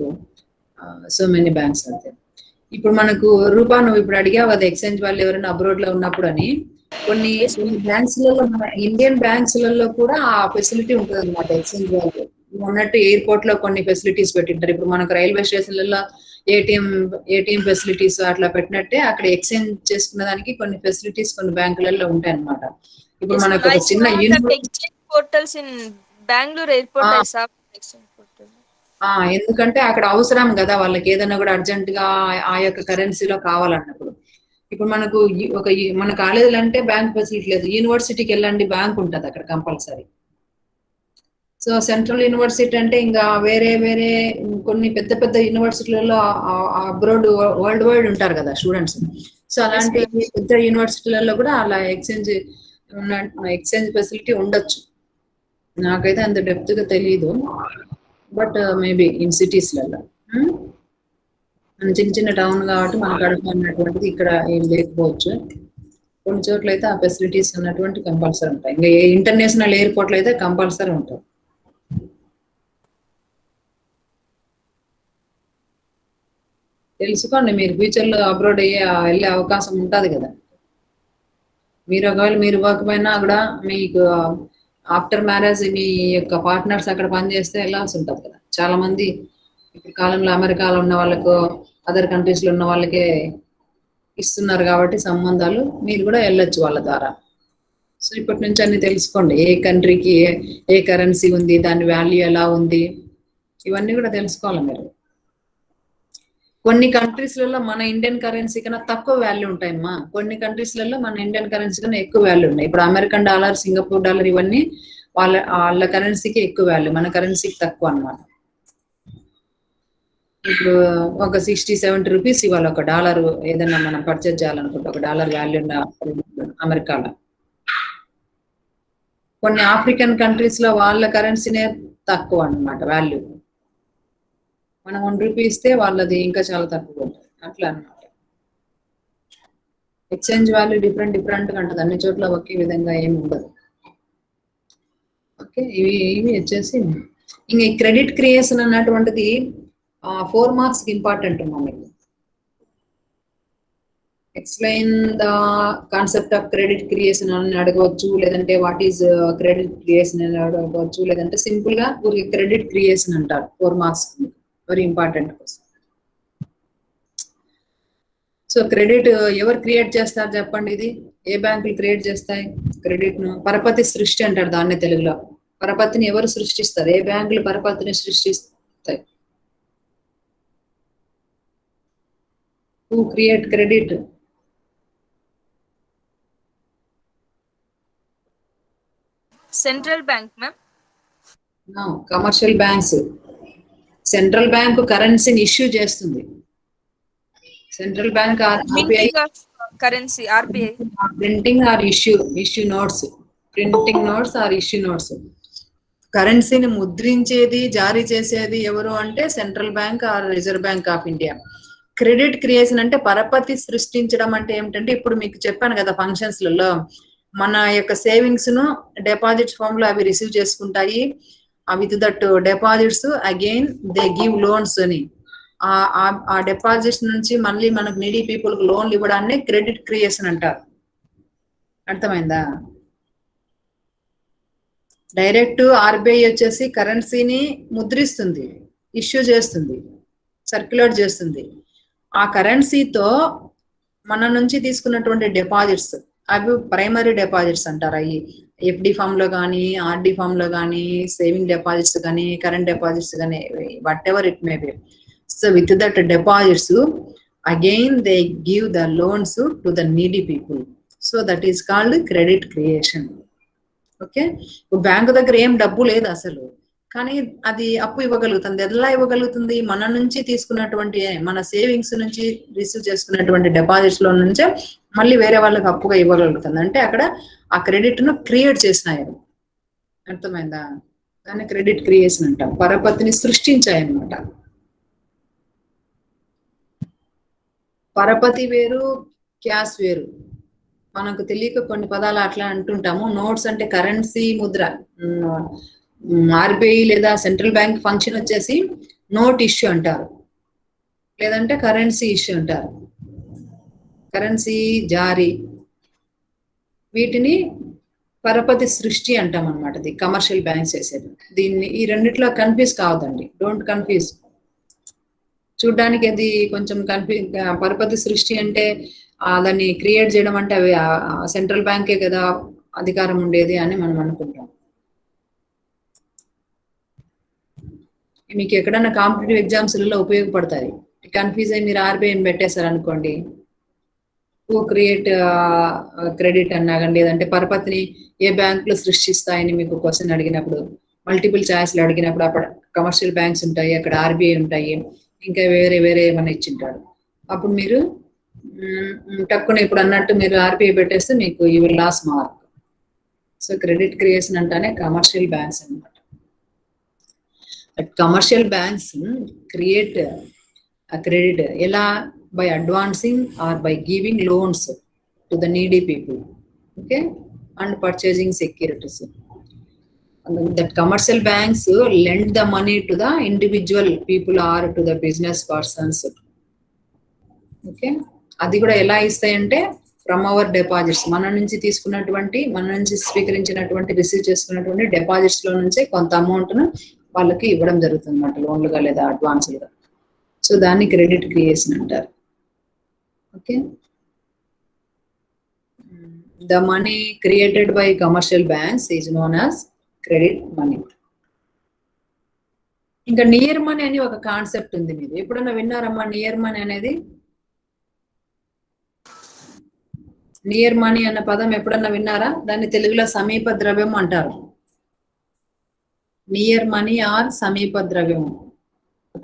so many banks are there. ఇప్పుడు మనకు రూపా, నువ్వు ఇప్పుడు అడిగావు కదా exchange వాళ్ళు ఎవరైనా abroad లో ఉన్నప్పుడు అని. కొన్ని Yes, కొన్ని బ్యాంక్స్లలో, మన ఇండియన్ బ్యాంక్స్లలో కూడా ఆ ఫెసిలిటీ ఉంటుంది అనమాట, ఎక్స్చేంజ్ వాల్యూ. మొన్నట్టు ఎయిర్పోర్ట్ లో కొన్ని ఫెసిలిటీస్ పెట్టింటారు. ఇప్పుడు మనకు రైల్వే స్టేషన్లలో ఏటీఎం ఫెసిలిటీస్ అట్లా పెట్టినట్టే అక్కడ ఎక్స్చేంజ్ చేసుకునే దానికి కొన్ని ఫెసిలిటీస్ కొన్ని బ్యాంకులలో ఉంటాయి అన్నమాట. ఇప్పుడు yes, మనకు ma'am. ఒక I చిన్న saw that university. exchange portals in Bangalore airport. I saw exchange portal. ఎందుకంటే అక్కడ అవసరం కదా వాళ్ళకి, ఏదైనా కూడా అర్జెంట్ గా ఆ యొక్క కరెన్సీలో కావాలన్నప్పుడు. ఇప్పుడు మనకు మన కాలేజీలో అంటే బ్యాంక్ ఫెసిలిటీ లేదు. యూనివర్సిటీకి వెళ్ళండి, బ్యాంక్ ఉంటుంది అక్కడ కంపల్సరీ. సో సెంట్రల్ యూనివర్సిటీ అంటే ఇంకా వేరే వేరే కొన్ని పెద్ద పెద్ద యూనివర్సిటీలలో అబ్రాడ్ వరల్డ్ వైడ్ ఉంటారు కదా స్టూడెంట్స్. సో అలాంటి పెద్ద యూనివర్సిటీలలో కూడా అలా ఎక్స్చేంజ్ ఫెసిలిటీ ఉండొచ్చు. నాకైతే అంత డెప్త్ గా తెలియదు, బట్ మేబీ ఇన్ సిటీస్లలో. మన చిన్న చిన్న టౌన్ కాబట్టి మన కడప అన్నటువంటిది ఇక్కడ ఏం లేకపోవచ్చు. కొన్ని చోట్ల అయితే ఆ ఫెసిలిటీస్ అన్నటువంటి కంపల్సరీ ఉంటాయి. ఇంకా ఇంటర్నేషనల్ ఎయిర్పోర్ట్లు అయితే కంపల్సరీ ఉంటాయి. తెలుసుకోండి, మీరు ఫ్యూచర్ లో అబ్రాడ్ వెళ్ళే అవకాశం ఉంటుంది కదా. మీరు ఒకవేళ మీరు ఇవ్వకపోయినా కూడా మీకు ఆఫ్టర్ మ్యారేజ్ మీ యొక్క పార్ట్నర్స్ అక్కడ పనిచేస్తే వెళ్ళాల్సి ఉంటుంది కదా. చాలా మంది ఇప్పుడు కాలంలో అమెరికాలో ఉన్న వాళ్ళకు, అదర్ కంట్రీస్ లో ఉన్న వాళ్ళకే ఇస్తున్నారు కాబట్టి సంబంధాలు, మీరు కూడా వెళ్ళొచ్చు వాళ్ళ ద్వారా. సో ఇప్పటి నుంచి అన్ని తెలుసుకోండి, ఏ కంట్రీకి ఏ కరెన్సీ ఉంది, దాని వాల్యూ ఎలా ఉంది, ఇవన్నీ కూడా తెలుసుకోవాలి మీరు. కొన్ని కంట్రీస్లలో మన ఇండియన్ కరెన్సీ కన్నా తక్కువ వాల్యూ ఉంటాయమ్మా, కొన్ని కంట్రీస్లలో మన ఇండియన్ కరెన్సీ కన్నా ఎక్కువ వాల్యూ ఉన్నాయి. ఇప్పుడు అమెరికన్ డాలర్, సింగపూర్ డాలర్ ఇవన్నీ వాళ్ళ కరెన్సీకి ఎక్కువ వాల్యూ, మన కరెన్సీకి తక్కువ అన్నమాట. ఇప్పుడు ఒక 60-70 రూపీస్ ఇవాళ ఒక డాలర్ ఏదైనా మనం పర్చేజ్ చేయాలనుకుంటే, ఒక డాలర్ వాల్యూ అమెరికాలో. కొన్ని ఆఫ్రికన్ కంట్రీస్ లో వాళ్ళ కరెన్సీనే తక్కువ అన్నమాట వాల్యూ. మనం 1 రూపీ ఇస్తే వాళ్ళది ఇంకా చాలా తక్కువ ఉంటుంది, అట్లా అన్నమాట. ఎక్స్చేంజ్ వాల్యూ డిఫరెంట్ గా ఉంటుంది, అన్ని చోట్ల ఒకే విధంగా ఏమి ఉండదు. ఓకే, ఇవి వచ్చేసి ఇంకా ఈ క్రెడిట్ క్రియేషన్ అన్నటువంటిది 4 మార్క్స్ ఇంపార్టెంట్ అమ్మా మీకు. Explain the concept of credit creation అని అడగవచ్చు, లేదంటే వాట్ ఈజ్ క్రెడిట్ క్రియేషన్ అని అడగవచ్చు, లేదంటే సింపుల్ గా క్రెడిట్ క్రియేషన్ అంటారు. 4 marks very important question. So credit ఎవరు క్రియేట్ చేస్తారు చెప్పండి? ఇది ఏ బ్యాంకులు క్రియేట్ చేస్తాయి క్రెడిట్ ను? పరపతి సృష్టి అంటారు దాన్ని తెలుగులో. పరపతిని ఎవరు సృష్టిస్తారు? ఏ బ్యాంకులు పరపతిని సృష్టిస్తాయి? Who create credit? Central bank, ma'am. Commercial banks. Central bank కరెన్సీని ఇష్యూ చేస్తుంది. Central bank Minting of currency, RBI. Printing or issue notes. Printing notes or issue notes. కరెన్సీని ముద్రించేది, జారీ చేసేది ఎవరు అంటే central bank or Reserve Bank of India. Credit creation అంటే పరపతి సృష్టించడం అంటే ఏమిటంటే, ఇప్పుడు మీకు చెప్పాను కదా ఫంక్షన్స్ లలో, మన యొక్క సేవింగ్స్ ను డిపాజిట్స్ ఫామ్ లో అవి రిసీవ్ చేసుకుంటాయి. With that deposits again they give loans అని. ఆ డిపాజిట్స్ నుంచి మళ్ళీ మనకు నీడీ పీపుల్ కు లోన్లు ఇవ్వడాన్ని క్రెడిట్ క్రియేషన్ అంటారు. అర్థమైందా? డైరెక్ట్ ఆర్బీఐ వచ్చేసి కరెన్సీని ముద్రిస్తుంది, ఇష్యూ చేస్తుంది, సర్క్యులేట్ చేస్తుంది. ఆ కరెన్సీతో మన నుంచి తీసుకున్నటువంటి డిపాజిట్స్, అవి ప్రైమరీ డిపాజిట్స్ అంటారు. అవి ఎఫ్డి ఫామ్ లో కానీ, ఆర్డి ఫామ్ లో కానీ, సేవింగ్ డిపాజిట్స్ కానీ, కరెంట్ డిపాజిట్స్ కానీ, what ever it may be. So with that deposits again they give the loans to the needy people. So that is called credit creation. Okay, ఇప్పుడు bank దగ్గర ఏం డబ్బు లేదు అసలు, కానీ అది అప్పు ఇవ్వగలుగుతుంది. ఎలా ఇవ్వగలుగుతుంది? మన నుంచి తీసుకున్నటువంటి, మన సేవింగ్స్ నుంచి రిసీవ్ చేసుకున్నటువంటి డిపాజిట్స్ లో నుంచే మళ్ళీ వేరే వాళ్ళకి అప్పుగా ఇవ్వగలుగుతుంది. అంటే అక్కడ ఆ క్రెడిట్ ను క్రియేట్ చేసినాయి. అర్థమైందా? దాన్ని క్రెడిట్ క్రియేషన్ అంటాం. పరపతిని సృష్టించాయన్నమాట. పరపతి వేరు, క్యాష్ వేరు. మనకు తెలియక కొన్ని పదాలు అట్లా అంటుంటాము. నోట్స్ అంటే కరెన్సీ ముద్ర. ఆర్బీఐ లేదా సెంట్రల్ బ్యాంక్ ఫంక్షన్ వచ్చేసి నోట్ ఇష్యూ అంటారు, లేదంటే కరెన్సీ ఇష్యూ అంటారు. కరెన్సీ జారీ, వీటిని పరపతి సృష్టి అంటాం అనమాట. ఇది కమర్షియల్ బ్యాంక్స్ చేసేది. దీన్ని ఈ రెండిట్లో కన్ఫ్యూజ్ కావద్దండి, డోంట్ కన్ఫ్యూజ్. చూడ్డానికి అది కొంచెం పరపతి సృష్టి అంటే దాన్ని క్రియేట్ చేయడం అంటే అవి సెంట్రల్ బ్యాంకే కదా అధికారం ఉండేది అని మనం అనుకుంటాం. మీకు ఎక్కడన్నా కాంపిటేటివ్ ఎగ్జామ్స్లలో ఉపయోగపడతాయి. కన్ఫ్యూజ్ అయ్యి మీరు ఆర్బీఐని పెట్టేశారు అనుకోండి, హూ క్రియేట్ క్రెడిట్ అన్నా కానీ, లేదంటే పరపతిని ఏ బ్యాంకులు సృష్టిస్తాయని మీకు క్వశ్చన్ అడిగినప్పుడు, మల్టిపుల్ ఛాయిస్లు అడిగినప్పుడు అప్పుడు కమర్షియల్ బ్యాంక్స్ ఉంటాయి, అక్కడ ఆర్బీఐ ఉంటాయి, ఇంకా వేరే ఏమైనా ఇచ్చింటాడు. అప్పుడు మీరు తక్కువ ఇప్పుడు అన్నట్టు మీరు ఆర్బీఐ పెట్టేస్తే మీకు you will loss mark. So credit creation అంటానే కమర్షియల్ బ్యాంక్స్ అనమాట. కమర్షియల్ బ్యాంక్స్ క్రియేట్ క్రెడిట్ ఎలా? by advancing or by giving loans to the needy people, okay, and purchasing securities. And that commercial banks lend the money to the individual people or to the business persons, okay. అది కూడా ఎలా ఇస్తాయంటే from our deposits, మన నుంచి తీసుకున్నటువంటి, మన నుంచి స్వీకరించినటువంటి, receive చేసుకున్నటువంటి deposits లో నుంచే కొంత అమౌంట్ ను వాళ్ళకి ఇవ్వడం జరుగుతుంది అన్నమాట, లోన్లుగా లేదా అడ్వాన్స్లుగా. సో దాన్ని క్రెడిట్ క్రియేషన్ అంటారు. Okay, the money created by commercial banks is known as credit money. ఇంకా నియర్ మనీ అని ఒక కాన్సెప్ట్ ఉంది. మీరు ఎప్పుడన్నా విన్నారమ్మా నియర్ మనీ అనేది? నియర్ మనీ అన్న పదం ఎప్పుడన్నా విన్నారా? దాన్ని తెలుగులో సమీప ద్రవ్యం అంటారు. నియర్ మనీ ఆర్ సమీప ద్రవ్యం.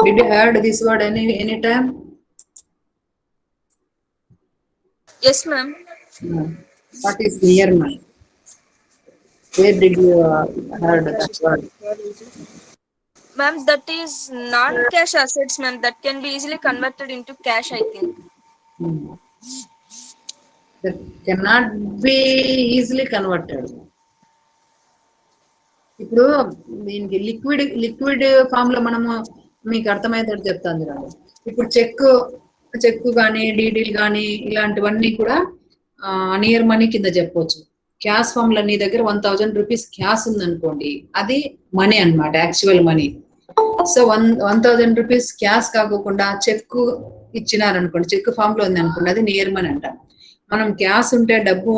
Did you heard this word any time? Yes, ma'am. What is near money? Where did you heard that word? Ma'am, that is non-cash assets, ma'am. That can be easily converted into cash, I think. That cannot be easily converted. ఇప్పుడు దీనికి liquid form లో మనము మీకు అర్థమయ్యేటట్టు చెప్తాను చూడండి. ఇప్పుడు check కానీ, డీడీలు కానీ ఇలాంటివన్నీ కూడా నియర్ మనీ కింద చెప్పవచ్చు. క్యాష్ ఫామ్ లో నీ దగ్గర 1000 రూపీస్ క్యాష్ ఉందనుకోండి, అది మనీ అన్నమాట, actual money. So 1000 rupees cash కాకోకుండా చెక్ ఇచ్చినారనుకోండి, చెక్ ఫామ్ లో ఉంది అనుకోండి, అది నియర్ మనీ అంటాం. మనం క్యాష్ ఉంటే, డబ్బు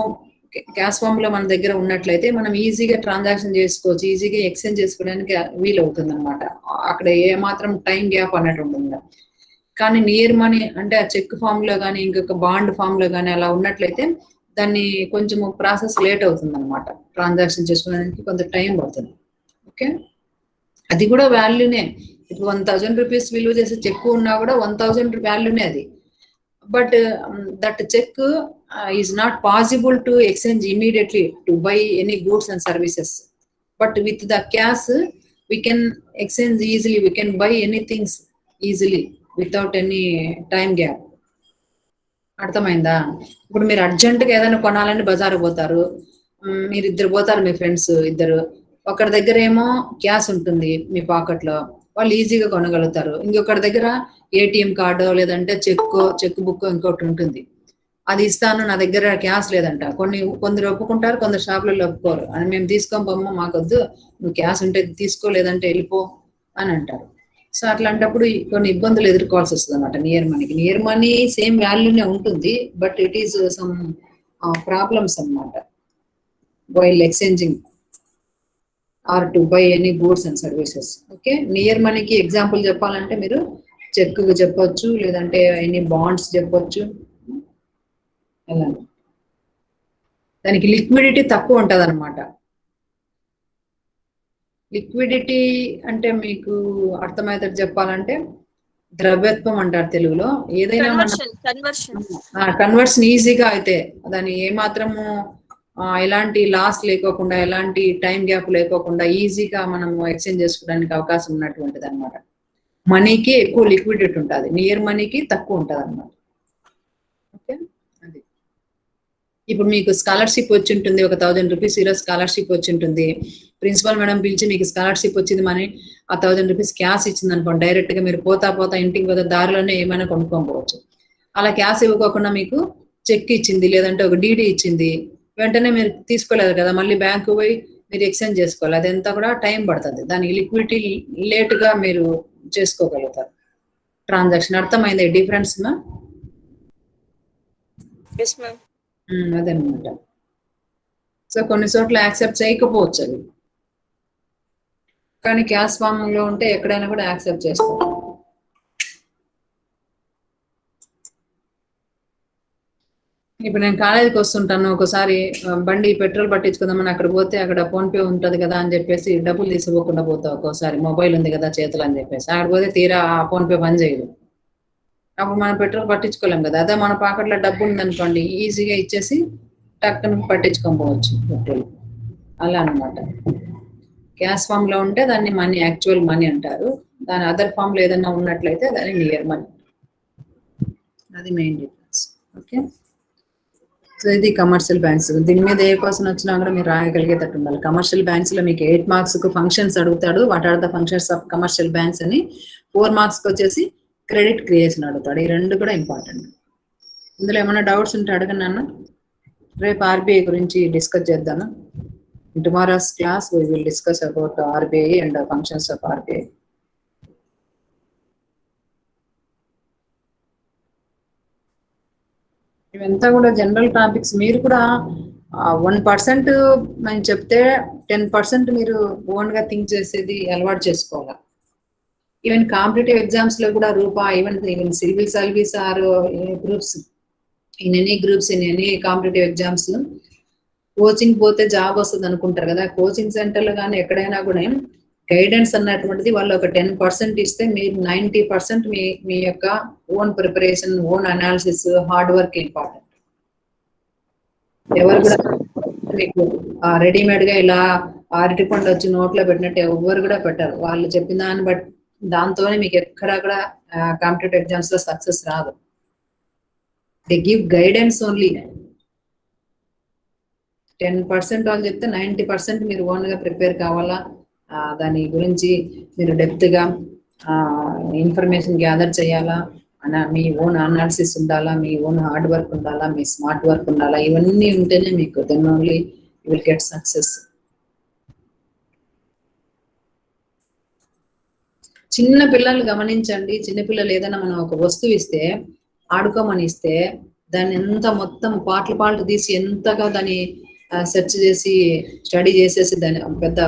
క్యాష్ ఫామ్ లో మన దగ్గర ఉన్నట్లయితే మనం ఈజీగా ట్రాన్సాక్షన్ చేసుకోవచ్చు, ఈజీగా ఎక్స్చేంజ్ చేసుకోవడానికి వీలవుతుంది అనమాట. అక్కడ ఏ మాత్రం టైం గ్యాప్ అన్నట్టు ఉంటుంది. కానీ నియర్ మనీ అంటే ఆ చెక్ ఫామ్ లో కానీ, ఇంకొక బాండ్ ఫామ్ లో కానీ అలా ఉన్నట్లయితే దాన్ని కొంచెం ప్రాసెస్ లేట్ అవుతుంది అనమాట. ట్రాన్సాక్షన్ చేసుకోవడానికి కొంత టైం పడుతుంది. ఓకే, అది కూడా వాల్యూనే. ఇప్పుడు 1000 రూపీస్ విలువ చేసే చెక్ ఉన్నా కూడా 1000 వాల్యూనే అది. But that cheque is not possible to exchange immediately to buy any goods and services. But with the cash we can exchange easily, we can buy any things easily without any time gap. అర్థమైందా? ఇప్పుడు మీరు అర్జెంటుగా ఏదైనా కొనాలని బజారు పోతారు, మీరు ఇద్దరు పోతారు, మీ ఫ్రెండ్స్ ఇద్దరు. ఒకరి దగ్గర ఏమో క్యాష్ ఉంటుంది మీ లో, వాళ్ళు ఈజీగా కొనగలుగుతారు. ఇంకొకరి దగ్గర ఏటీఎం కార్డు లేదంటే చెక్ బుక్ ఇంకోటి ఉంటుంది, అది ఇస్తాను, నా దగ్గర క్యాష్ లేదంట. కొందరు ఒప్పుకుంటారు, కొందరు షాపులలో ఒప్పుకోరు. అని మేము తీసుకోమమ్మా, మాకొద్దు, నువ్వు క్యాష్ ఉంటే తీసుకో, లేదంటే వెళ్ళిపో అని అంటారు. సో అట్లాంటప్పుడు కొన్ని ఇబ్బందులు ఎదుర్కోవాల్సి వస్తుంది అనమాట. నియర్ మనీ సేమ్ వాల్యూనే ఉంటుంది, but it is some problems అనమాట while exchanging or to buy any goods and services. Okay, near మనీకి ఎగ్జాంపుల్ చెప్పాలంటే మీరు చెక్ చెప్పొచ్చు, లేదంటే ఎనీ బాండ్స్ చెప్పొచ్చు. అలా దానికి లిక్విడిటీ తక్కువ ఉంటుంది అనమాట. లిక్విడిటీ అంటే మీకు అర్థమయ్యేటట్టు చెప్పాలంటే ద్రవ్యత్వం అంటారు తెలుగులో. ఏదైనా కన్వర్షన్ ఈజీగా అయితే దాన్ని ఏమాత్రము ఎలాంటి లాస్ లేకోకుండా, ఎలాంటి టైం గ్యాప్ లేకోకుండా ఈజీగా మనము ఎక్స్చేంజ్ చేసుకోవడానికి అవకాశం ఉన్నటువంటిది అనమాట. మనీకి ఎక్కువ లిక్విడిటీ ఉంటుంది, నియర్ మనీకి తక్కువ ఉంటుంది అనమాట. ఓకే, అది ఇప్పుడు మీకు స్కాలర్షిప్ వచ్చి ఉంటుంది, 1000 రూపీస్ ఈరోజు స్కాలర్షిప్ వచ్చి ఉంటుంది. ప్రిన్సిపల్ మేడం పిలిచి మీకు స్కాలర్షిప్ వచ్చింది మనీ, ఆ 1000 రూపీస్ క్యాష్ ఇచ్చింది అనుకోండి, డైరెక్ట్ గా మీరు పోతా ఇంటికి పోతా దారిలోనే ఏమైనా కొనుక్కోకపోవచ్చు. అలా క్యాష్ ఇవ్వకోకుండా మీకు చెక్ ఇచ్చింది, లేదంటే ఒక డీడీ ఇచ్చింది, వెంటనే మీరు తీసుకోలేదు కదా, మళ్ళీ బ్యాంకు పోయి మీరు ఎక్స్చేంజ్ చేసుకోవాలి. అదంతా కూడా టైం పడుతుంది. దానికి లిక్విడిటీ లేట్గా మీరు చేసుకోగలుగుతారు ట్రాన్సాక్షన్. అర్థమైంది డిఫరెన్స్ మా? Yes ma'am. అదనమాట. సో కొన్ని చోట్ల యాక్సెప్ట్ చేయకపోవచ్చు అది, కానీ క్యాష్ ఫామ్ లో ఉంటే ఎక్కడైనా కూడా యాక్సెప్ట్ చేస్తారు. ఇప్పుడు నేను కాలేజీకి వస్తుంటాను, ఒకసారి బండి పెట్రోల్ పట్టించుకుందామని అక్కడ పోతే అక్కడ ఫోన్ పే ఉంటది కదా అని చెప్పేసి డబ్బులు తీసుకోకుండా పోతా. ఒక్కోసారి మొబైల్ ఉంది కదా చేతులు అని చెప్పేసి అక్కడ పోతే తీరా ఆ ఫోన్ పే పని చేయదు. అప్పుడు మనం పెట్రోల్ పట్టించుకోలేం కదా. అదే మన పాకెట్లో డబ్బు ఉందనుకోండి, ఈజీగా ఇచ్చేసి టక్కును పట్టించుకోకపోవచ్చు పెట్రోల్. అలా అనమాట. క్యాష్ ఫామ్ లో ఉంటే దాన్ని మనీ, యాక్చువల్ మనీ అంటారు. దాని అదర్ ఫామ్ లో ఏదైనా ఉన్నట్లయితే దాన్ని నియర్ మనీ. అది మెయిన్ డిఫరెన్స్. ఓకే, సో ఇది కమర్షియల్ బ్యాంక్స్. దీని మీద ఏ క్వశ్చన్ వచ్చినా కూడా మీరు రాయగలిగేటట్టు ఉండాలి. కమర్షియల్ బ్యాంక్స్ లో మీకు 8 మార్క్స్ కు ఫంక్షన్స్ అడుగుతాడు. What are the functions of commercial banks అని. 4 మార్క్స్ కి వచ్చేసి క్రెడిట్ క్రియేషన్ అడుగుతాడు. ఈ రెండు కూడా ఇంపార్టెంట్. ఇందులో ఏమైనా డౌట్స్ ఉంటే అడగండి అన్న. రేపు ఆర్బీఐ గురించి discuss చేద్దాను. In tomorrow's class, we will discuss about RBI and the functions of RBI. ఇవంతా కూడా జనరల్ టాపిక్స్. మీరు కూడా 1% నేను చెప్తే 10% మీరు ఓన్ గా థింక్ చేసేది అలవాటు చేసుకోవాలి. ఈవెన్ కాంపిటేటివ్ ఎగ్జామ్స్ లో కూడా even civil service or groups, in any groups, in any competitive exams, coaching పోతే జాబ్ వస్తుంది అనుకుంటారు కదా. కోచింగ్ సెంటర్లో కానీ ఎక్కడైనా కూడా గైడెన్స్ అన్నటువంటిది వాళ్ళు ఒక 10% ఇస్తే మీరు 90% మీ యొక్క own preparation, own analysis, hard work important. ఎవరు కూడా మీకు రెడీమేడ్ గా ఇలా అరటిపండు వచ్చి నోట్లో పెట్టినట్టు ఎవరు కూడా పెట్టారు. వాళ్ళు చెప్పిన దాన్ని బట్టి దాంతోనే మీకు ఎక్కడా కూడా కాంపిటేటివ్ ఎగ్జామ్స్ లో సక్సెస్ రాదు. They give guidance only. 10% వాళ్ళు చెప్తే 90% మీరు ఓన్ గా ప్రిపేర్ కావాలా. దాని గురించి మీరు డెప్త్ గా ఇన్ఫర్మేషన్ గ్యాదర్ చేయాలా. మీ ఓన్ అనాలిసిస్ ఉండాలా, మీ ఓన్ హార్డ్ వర్క్ ఉండాలా, మీ స్మార్ట్ వర్క్ ఉండాలా. ఇవన్నీ ఉంటేనే మీకు then only you will get success. చిన్న పిల్లలు గమనించండి. చిన్నపిల్లలు ఏదైనా మనం ఒక వస్తువు ఇస్తే, ఆడుకోమని ఇస్తే, దాన్ని ఎంత మొత్తం పాటలు తీసి ఎంతగా దాన్ని సెర్చ్ చేసి స్టడీ చేసేసి దాని పెద్ద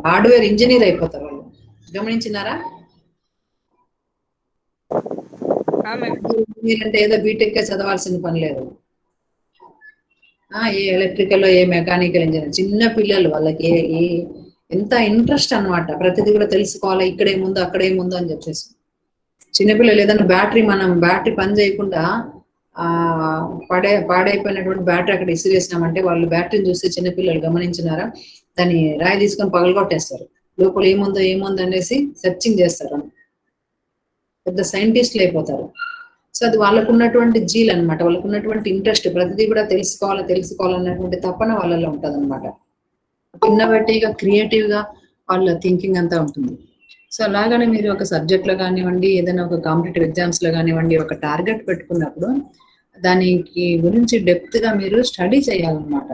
హార్డ్వేర్ ఇంజనీర్ అయిపోతారు వాళ్ళు. గమనించినారా? అంటే ఏదో బీటెక్ చదవాల్సిన పని లేదు. ఏ ఎలక్ట్రికల్, ఏ మెకానికల్ ఇంజనీర్. చిన్న పిల్లలు వాళ్ళకి ఎంత ఇంట్రెస్ట్ అన్నమాట. ప్రతిదీ కూడా తెలుసుకోవాలి. ఇక్కడేముందో అక్కడేముందో అని చెప్పేసి. చిన్నపిల్లలు ఏదైనా మనం బ్యాటరీ పని చేయకుండా పాడైపోయినటువంటి బ్యాటరీ అక్కడ ఇసిరేసినామంటే వాళ్ళు బ్యాటరీని చూసి చిన్నపిల్లలు గమనించినారా, దాన్ని రాయి తీసుకొని పగలగొట్టేస్తారు. లోపల ఏముందో అనేసి సెర్చింగ్ చేస్తారు. పెద్ద సైంటిస్టులు అయిపోతారు. సో అది వాళ్ళకు ఉన్నటువంటి జీల్ అనమాట. వాళ్ళకు ఉన్నటువంటి ఇంట్రెస్ట్. ప్రతిదీ కూడా తెలుసుకోవాలన్నటువంటి తపన వాళ్ళలో ఉంటుంది అనమాట. ఇన్నోవేటివ్గా, క్రియేటివ్గా వాళ్ళ థింకింగ్ అంతా ఉంటుంది. సో అలాగనే మీరు ఒక సబ్జెక్ట్ లో కానివ్వండి, ఏదైనా ఒక కాంపిటేటివ్ ఎగ్జామ్స్ లో కానివ్వండి, ఒక టార్గెట్ పెట్టుకున్నప్పుడు దానికి గురించి డెప్త్ గా మీరు స్టడీ చేయాలన్నమాట.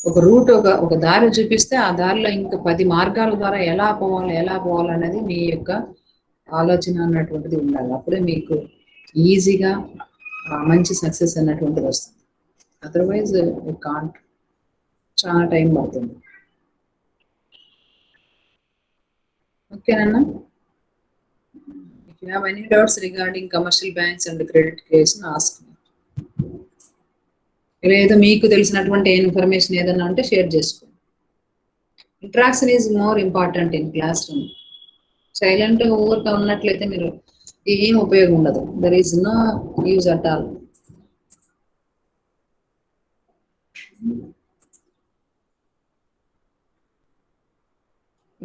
ఒక రూట్, ఒక దారి చూపిస్తే ఆ దారిలో ఇంకా 10 మార్గాల ద్వారా ఎలా పోవాలి అనేది మీ యొక్క ఆలోచన అన్నటువంటిది ఉండాలి. అప్పుడే మీకు ఈజీగా మంచి సక్సెస్ అన్నటువంటిది వస్తుంది. అదర్వైజ్ కాంట్, చాలా టైం పడుతుంది. ఓకేనన్నా? If you have any doubts regarding commercial banks and credit creation, ask me. లేదా మీకు తెలిసినటువంటి ఇన్ఫర్మేషన్ ఏదైనా ఉంటే షేర్ చేసుకోండి. Interaction is more important in class room. Silent ఊరిగా ఉన్నట్లయితే మీరు ఏం ఉపయోగం ఉండదు. There is no use at all.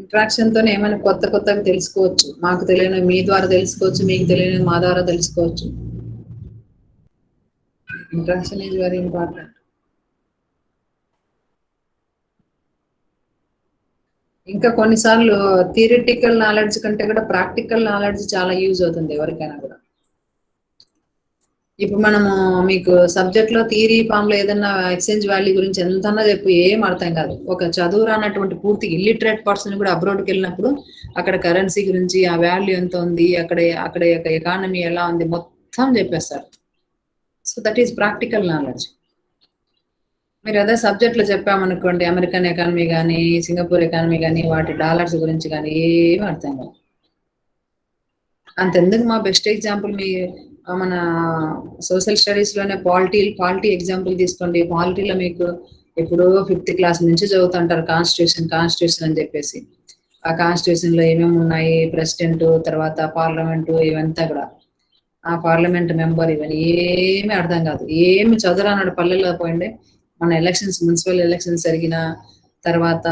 Interaction తోనే ఏమైనా కొత్తగా తెలుసుకోవచ్చు. మాకు తెలియని మీ ద్వారా తెలుసుకోవచ్చు, మీకు తెలియని మా ద్వారా తెలుసుకోవచ్చు. Interaction is very important. ఇంకా కొన్నిసార్లు థియరిటికల్ నాలెడ్జ్ కంటే కూడా ప్రాక్టికల్ నాలెడ్జ్ చాలా యూజ్ అవుతుంది ఎవరికైనా కూడా. ఇప్పుడు మనము మీకు సబ్జెక్ట్ లో థియరీ ఫామ్ లో ఏదన్నా ఎక్స్చేంజ్ వాల్యూ గురించి ఎంతన్నా చెప్పి ఏం అర్థం కాదు. ఒక చదువు రానటువంటి పూర్తి ఇల్లిటరేట్ పర్సన్ కూడా అబ్రాడ్కి వెళ్ళినప్పుడు అక్కడ కరెన్సీ గురించి, ఆ వాల్యూ ఎంత ఉంది, అక్కడ అక్కడ యొక్క ఎకానమీ ఎలా ఉంది మొత్తం చెప్పేస్తారు. So that is practical knowledge. మీరు అదే సబ్జెక్ట్లో చెప్పామనుకోండి, అమెరికన్ ఎకానమీ కానీ, సింగపూర్ ఎకానమీ కానీ, వాటి డాలర్స్ గురించి కానీ ఏమీ అర్థం కాదు. అంతెందుకు, మా బెస్ట్ ఎగ్జాంపుల్ మన సోషల్ స్టడీస్ లోనే పాలిటీ ఎగ్జాంపుల్ తీసుకోండి. పాలిటీలో మీకు ఎప్పుడో 5th క్లాస్ నుంచి చదువుతుంటారు కాన్స్టిట్యూషన్ అని చెప్పేసి. ఆ కాన్స్టిట్యూషన్ లో ఏమేమి ఉన్నాయి, ప్రెసిడెంట్, తర్వాత పార్లమెంటు, ఇవంతా కూడా ఆ పార్లమెంట్ మెంబర్, ఇవన్నీ ఏమీ అర్థం కాదు. ఏమి చదువురానాడు పల్లెల్లో పోయిండే. మన ఎలక్షన్స్, మున్సిపల్ ఎలక్షన్స్ జరిగిన తర్వాత,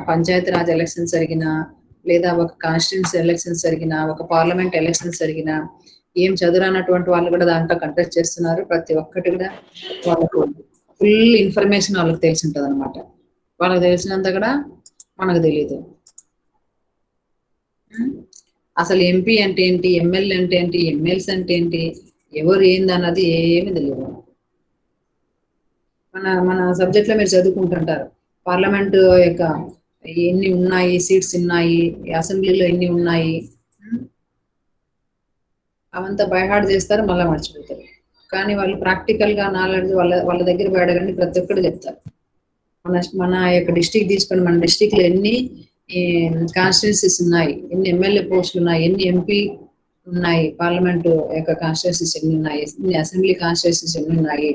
పంచాయతీరాజ్ ఎలక్షన్స్ జరిగిన, లేదా ఒక కాన్స్టిట్యూన్సీ ఎలక్షన్స్ జరిగిన, ఒక పార్లమెంట్ ఎలక్షన్స్ జరిగిన, ఏం చదువురానటువంటి వాళ్ళు కూడా దాంట్లో కంటెస్ట్ చేస్తున్నారు. ప్రతి ఒక్కటి కూడా వాళ్ళకు ఫుల్ ఇన్ఫర్మేషన్ వాళ్ళకి తెలిసి ఉంటుంది అనమాట. వాళ్ళకి తెలిసినంత కూడా మనకు తెలియదు. అసలు ఎంపీ అంటే ఏంటి, ఎమ్మెల్యే అంటే ఏంటి, ఎమ్మెల్సీ అంటే ఏంటి, ఎవరు ఏంది అన్నది ఏమి తెలియదు. మన సబ్జెక్ట్ లో మీరు చదువుకుంటుంటారు, పార్లమెంట్ యొక్క ఎన్ని ఉన్నాయి, సీట్స్ ఉన్నాయి, అసెంబ్లీలో ఎన్ని ఉన్నాయి, అవంతా బైహార్ట్ చేస్తారు, మళ్ళీ మర్చిపోతారు. కానీ వాళ్ళు ప్రాక్టికల్ గా నాలెడ్జ్ వాళ్ళ దగ్గర అడగండి, ప్రతి ఒక్కటి చెప్తారు. మన యొక్క డిస్టిక్ తీసుకొని, మన డిస్టిక్ లో ఎన్ని కాన్స్టిట్యున్సీస్ ఉన్నాయి, ఎన్ని ఎమ్మెల్యే పోస్టులు ఉన్నాయి, ఎన్ని ఎంపీ ఉన్నాయి, పార్లమెంట్ యొక్క కాన్స్టిట్యున్సీస్ ఎన్ని ఉన్నాయి, ఎన్ని అసెంబ్లీ కాన్స్టిట్యున్సీస్ ఎన్ని ఉన్నాయి,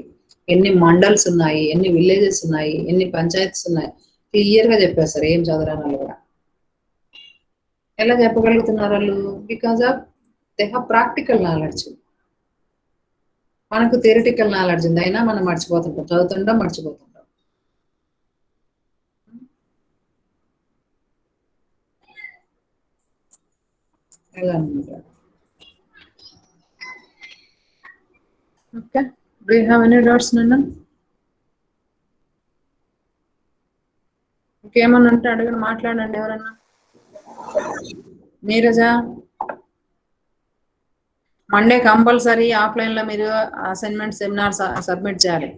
ఎన్ని మండల్స్ ఉన్నాయి, ఎన్ని విలేజెస్ ఉన్నాయి, ఎన్ని పంచాయత్స్ ఉన్నాయి, క్లియర్ గా చెప్పేస్తారు. ఏం చదవరాని వాళ్ళు కూడా ఎలా చెప్పగలుగుతున్నారు వాళ్ళు? Because of they have practical knowledge. మనకు థియరిటికల్ నాలెడ్జ్ ఉంది, అయినా మనం మర్చిపోతుంటాం, చదువుతుంటాం, మర్చిపోతుంటాం. ఎలా అనమాట. Okay, do you have any doubts నన్ను? ఇంకేమన్నా ఉంటే అడగండి, మాట్లాడండి ఎవరన్నా. నీరజా, మండే కంపల్సరీ ఆఫ్లైన్ లో మీరు అసైన్మెంట్ సెమినార్ సబ్మిట్ చేయాలి.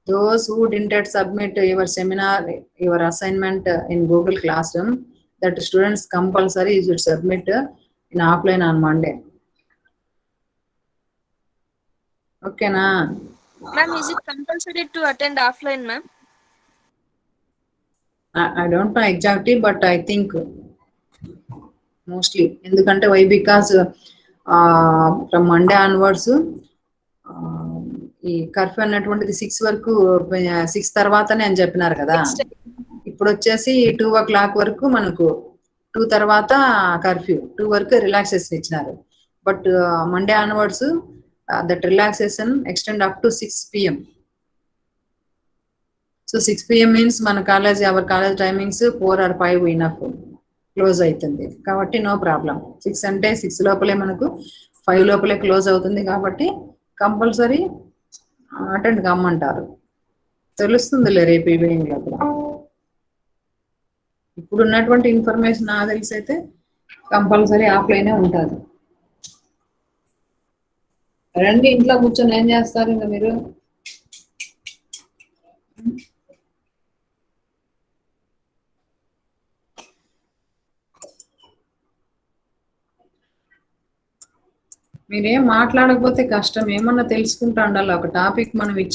Those who didn't submit your seminar, your assignment in Google Classroom, that students compulsory should submit in offline on Monday. Okay na? Ma'am, is it compulsory to attend offline, ma'am? I don't know exactly, but I think mostly. ఎందుకంటే why? Because from Monday onwards ఈ curfew అన్నటువంటిది 6 వరకు, 6 తర్వాతనే అని చెప్పినారు కదా. ఇప్పుడు వచ్చేసి 2 o'clock వరకు, మనకు 2 తర్వాత కర్ఫ్యూ, 2 వరకు రిలాక్సేషన్ ఇచ్చినారు. But Monday onwards that relaxation extend up to 6 PM. So 6 PM means మన our college timings 4 or 5 enough close అవుతుంది కాబట్టి నో ప్రాబ్లం. 6 అంటే 6 లోపలే మనకు 5 లోపలే క్లోజ్ అవుతుంది కాబట్టి కంపల్సరీ అటెండ్ కమ్మంటారు. తెలుస్తుందిలే రేపు ఈవినింగ్ లోపల. ఇప్పుడు ఉన్నటువంటి ఇన్ఫర్మేషన్ నాకు తెలిసి అయితే కంపల్సరీ ఆఫ్లైనే ఉంటుంది. రండి, ఇంట్లో కూర్చొని ఏం చేస్తారు ఇంకా మీరు? మీరేం మాట్లాడకపోతే కష్టం. ఏమన్నా తెలుసుకుంటా ఉండాలి. ఒక టాపిక్ మనం ఇచ్చి